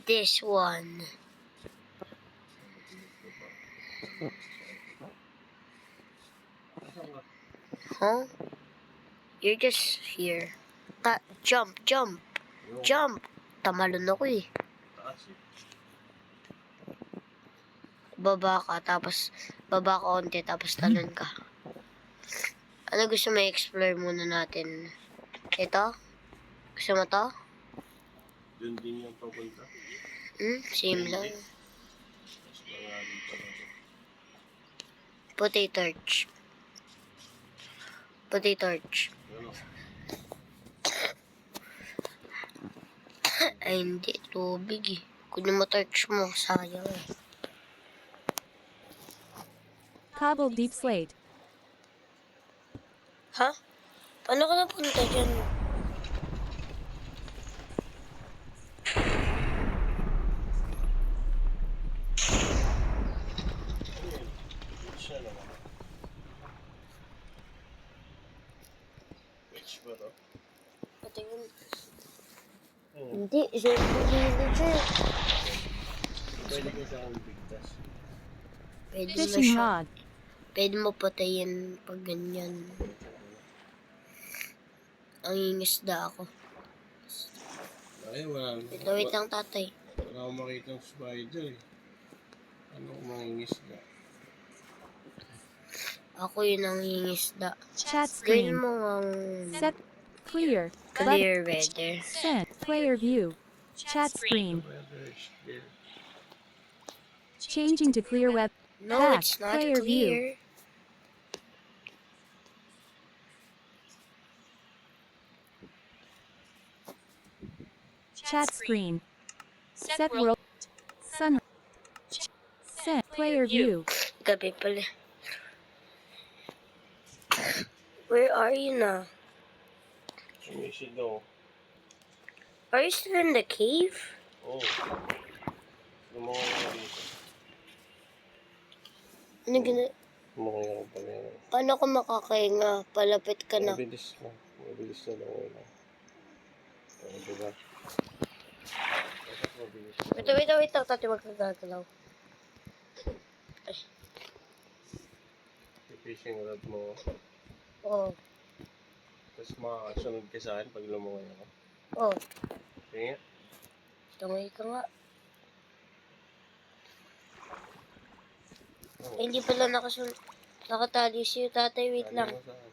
This one. Huh? You're just here. Jump, jump, jump. Tamalon ako eh. Taas eh. Baba ka, tapos baba ka onti, tapos talon ka. Ano gusto mo i-explore muna natin? Ito? Gusto mo to? Doon din yung papunta. Same lang. Mas malalim pa lang. Put a torch. Put a torch. Ano? Ay, hindi. Tubig eh. Kunin mo torch mo. Sayang eh. Cobbled deep slate. Ha? Paano ka napunta dyan? Siya naman. Which ba to? Patingin. Oo. Hindi. Isang pagino dyan. Pwede ko siya akong bigtas. Pwede mo Fishing siya. rod. Pwede mo patayin pag ganyan. Ang ingisda ako. Ay, wala. Wait lang tatay. Wala akong makitang spider eh. Ano kung mangingisda? Ako yun ang ingisda. Chat Gawin screen. mo ang Set. Clear. clear weather. Send. Player view. Chat screen. The weather is clear. Changing to clear web. No, Back. it's not Player view. clear. Chat screen. Set world. Sun. Set. Player view. Gabi pala. Where are you now? Sumisigaw. Are you still in the cave? Oo. Lumangaw ka dito. Ano gina... Lumangaw ka pala yan. Paano ko makakahinga? Palapit ka na. Mabilis na. Mabilis na lang wala. Oo, diba? Dapat mabilis na. Wait lang. Tati, wag kang gagalaw. Fishing rod mo. Oh. Tapos makakasunod ka sa akin pag lumangoy ako. Oh. Sige nga. Tungay ka nga. Oo. Ay, hindi pala nakatali siya. Tatay, wait Ano lang. mo sa akin?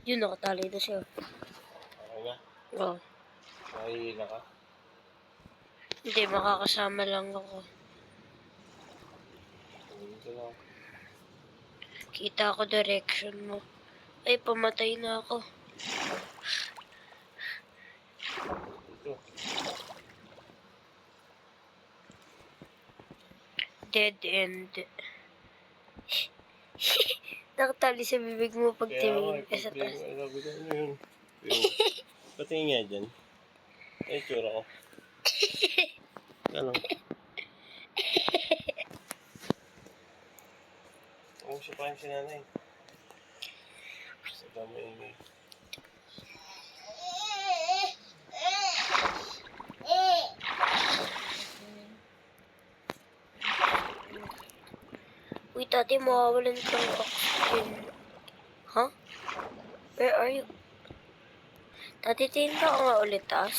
Yun, nakatali na siya. Okay na? Oh. Nakihila ka? Hindi, makakasama lang ako. Dito lang. Kita ko direction mo. Ay, pamatay na ako. Dito. Dead end. Nakatali sa bibig mo pag tumingin ka sa taas. Sabi ko, ano yun? Patingin nga dyan. Ay, tsura ko. Ano? Ang siya pa yung sinanay. Sa dami yun eh. Tati, mawawalan ka ng oxygen. Huh? Where are you? Tati, tingin ka nga ulit taas.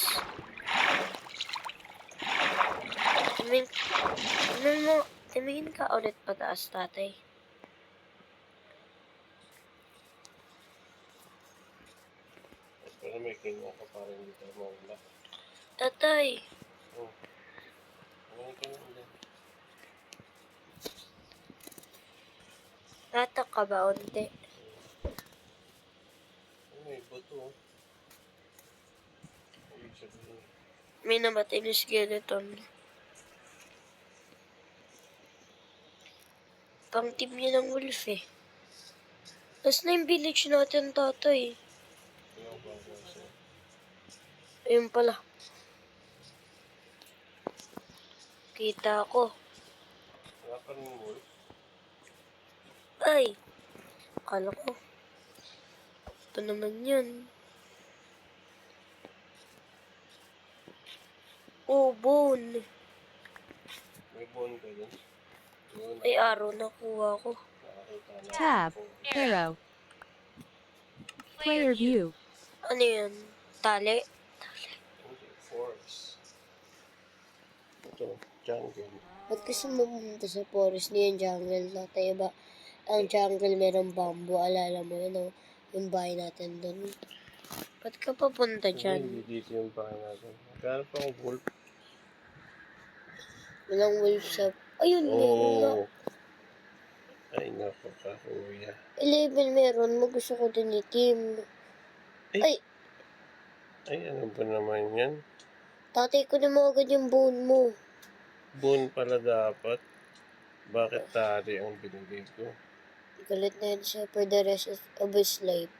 Tumingin ka ulit pataas, tatay. Pero may kinuha ka para hindi tayo mawala. Tatay, Oh. Ano ka naman din? natak ka ba unti? May bato. Ibig sabihin. May namatay na skeleton. Pang team niya ng wolf eh. Tapos na yung village natin, tatay. Kaya ba siya? Ayun pala. Kita ko. Wala pa rin wolf. Ay! Akala ko. Ito naman yun. Oh, bone. May bone ka dun. Yun. Ay, arrow nakuha ko. Nakakita na. Tab. Arrow. Player view. Ano yun? Tali? Okay, forest. Ito, jungle. Ba't kasi mamunta sa forest niya yung jungle natin? Iba, ang jungle merong bamboo. Alala mo yun, yung bahay natin doon. Ba't ka papunta dyan? Hindi dito yung bahay natin. Kaya pa akong wolf. Walang wolf sa... Ayun, meron nga. Oh. Ay, naku ka, kuya. 11 meron. Gusto ko din itim. Ay! Ay, ano ba naman yan? Tatay ko na mga agad yung bone mo. Bone pala dapat. Bakit tari ang binigay ko? Galit na yun siya for the rest of his life.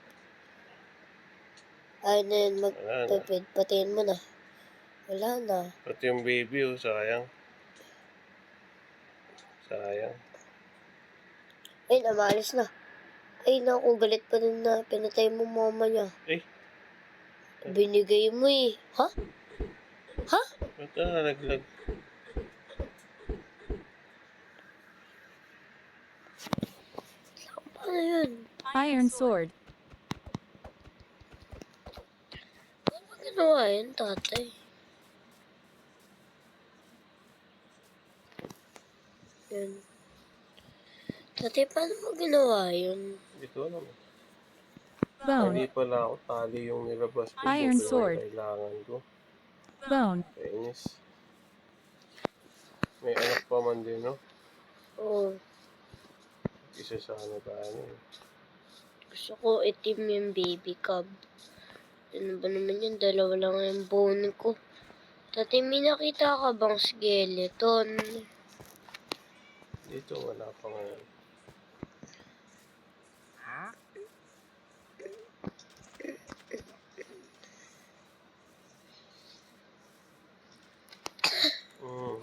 Ay na yun, Wala na. magtupid. Patayin mo na. Wala na. Pati yung baby, oh, sayang. Sayang. Ay, namalis na. Ay, naku, galit pa rin na. Pinatay mo mama niya. Eh, Binigay mo eh. Ha? Ha? ba't nalaglag? Paano yun? Iron sword. Paano mo ginawa yun, tatay? Yun. Tatay, paano mo ginawa yun? Hindi ko alam. Bone. Hindi pala ako tali yung nilabas ko. Iron Buti sword. yung kailangan ko. Bone. Kainis. May anak pa man din, no? Oo. Isa sa ano tayo. Gusto ko itim yung baby cub. Ano ba naman yun? Dalawa lang yung bone ko. Tatay, may nakita ka bang skeleton? Dito wala pa ngayon. Mm.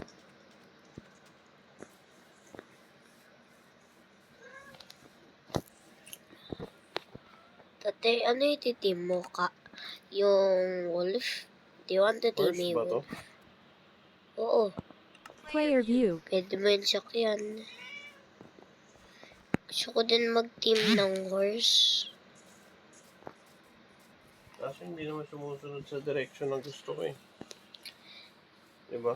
Tatay, ano ititim mo ka? Yung wolf? Do you want to Wolf team ba to? wolf? Oo. Player view. Pwede mo yun sakyan. Gusto ko din mag-team ng horse. Kasi hindi naman sumusunod sa direction na gusto ko eh. Diba?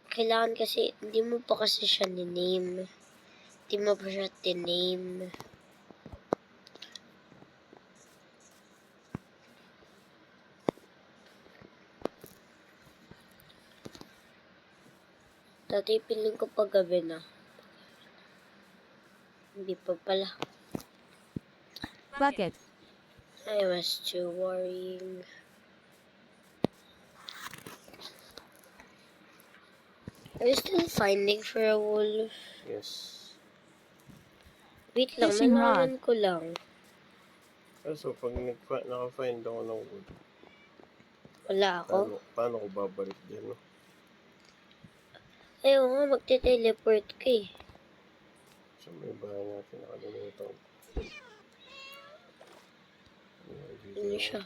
Kailangan kasi, hindi mo pa kasi siya ni-name. Hindi mo pa siya tiname. Dati piling ko pag gabi na. Hindi pa pala. Bucket. I was too worrying. Are you still finding for a wolf? Yes. Wait lang, Fishing rod. nalaman ko lang. Also, pag naka-find ako ng wood, Wala ako. paano ko babalik din, no? Ayaw nga, magte-teleport ka eh. So, may bahay natin nakalimutan. Ano siya?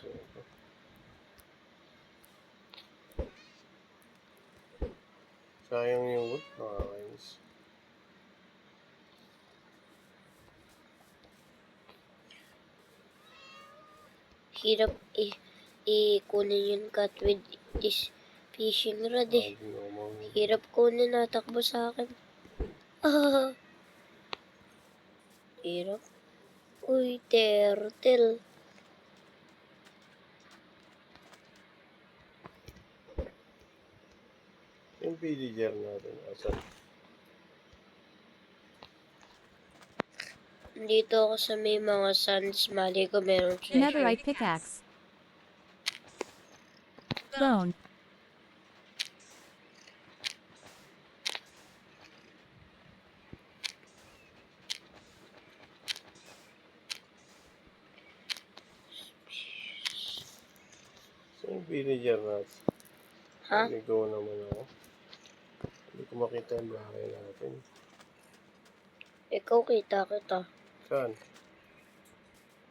Sayang yung wood, nakakainis. Hirap kunin yung cat with this fishing rod eh. Hindi mo mga... Hirap kunin, natakbo sa akin. Ah, hirap. Uy, turtle. Yung villager natin, asan? Dito ako sa may mga sands. Mali ko meron treasure. Netherite pickaxe. Bone. So yung villager natin. Ha? Ligaw naman ako. Hindi ko makita yung bahay natin. Ikaw kita. Saan?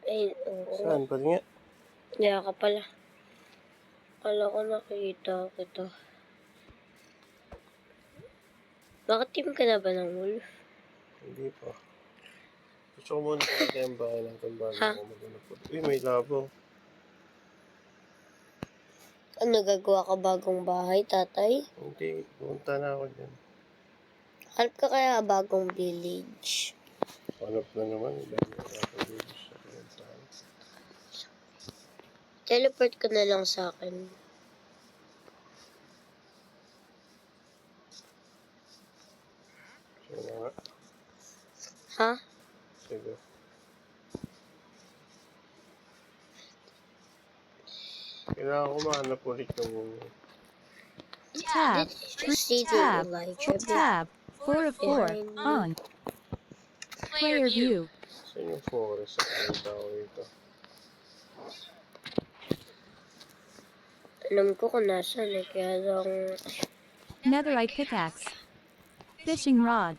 Ay, oo. Saan? Pati nga. Kaya ka pala. Kala ko nakita kita. Bakit team ka na ba ng wolf? Hindi pa. Gusto ko muna makita yung bahay natin bago Ha? ako maghanap po. Uy, may labo. Ano, gagawa ka bagong bahay, tatay? Hindi, pumunta na ako dyan. Hanap ka kaya bagong village? Hanap na naman. Dahil nakapag-village sa pinuntahan. Teleport ka na lang sa akin. Sige nga. Ha? Sige. Kailangan ko mahanap ulit yung... Tab. See the Tab. Elijah bit. Tab. 4 of 4. On. Player view. Saan yung forest? Ang tao dito. Alam ko kung nasan eh, kaya lang... Netherite pickaxe. Fishing rod.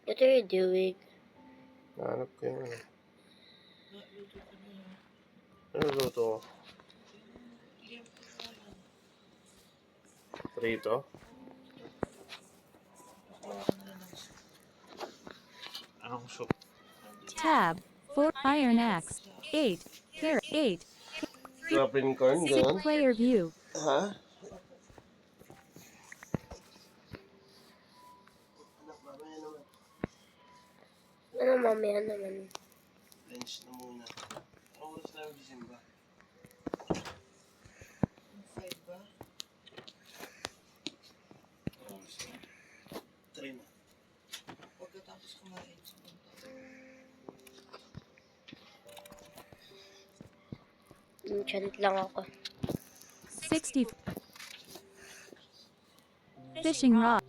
What are you doing? Nahanap ko yung ano. Ano luto ko? Prito? Anong soup? Tab. 4 iron axe. 8. Carrot. 8. Dropping corn, gano'n? Player view. Ha? Ano mamaya naman? Lunch na muna. Anong oras na yung December? 5 ba? 3 na. Pagkatapos kumain. Enchant lang ako. 60. Fishing rod.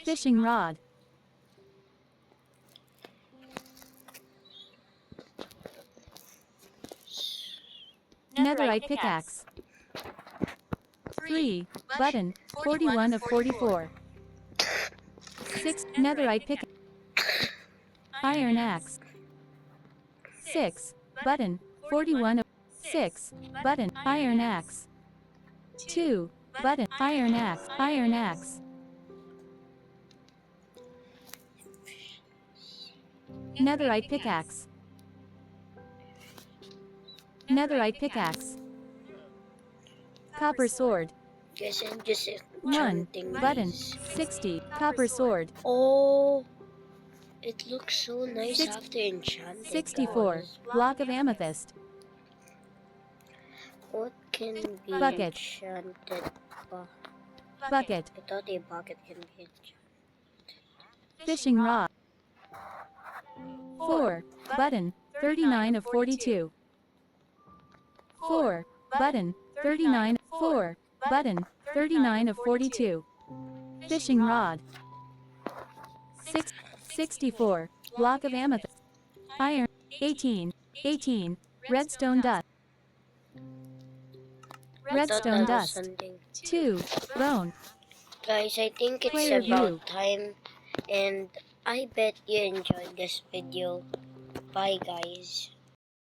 Fishing rod. Netherite pickaxe. 3. Button. 41 of 44. 6. Netherite pickaxe. Iron axe. 6. Button. 41 of 6. Button. Iron axe. 2. Button. Iron axe. Iron axe. Netherite pickaxe. Netherite pickaxe. Copper sword. Guess I'm just 1. enchanting Button. these. 60. Copper sword. Oh, it looks so nice Six- after enchanted. 64. Block of amethyst. What can be Bucket. enchanted? pa? Bucket. I thought a bucket can be enchanted. Fishing rod. 4. Button. 39 of 42. 4. Button. 39. 4. Button. 39 of 42. Fishing rod. 6. 64. Block of amethyst. Iron. 18. 18. Redstone dust. Redstone dust. Something. 2. Bone. Guys, I think it's Player about view. time, and I bet you enjoyed this video. Bye, guys.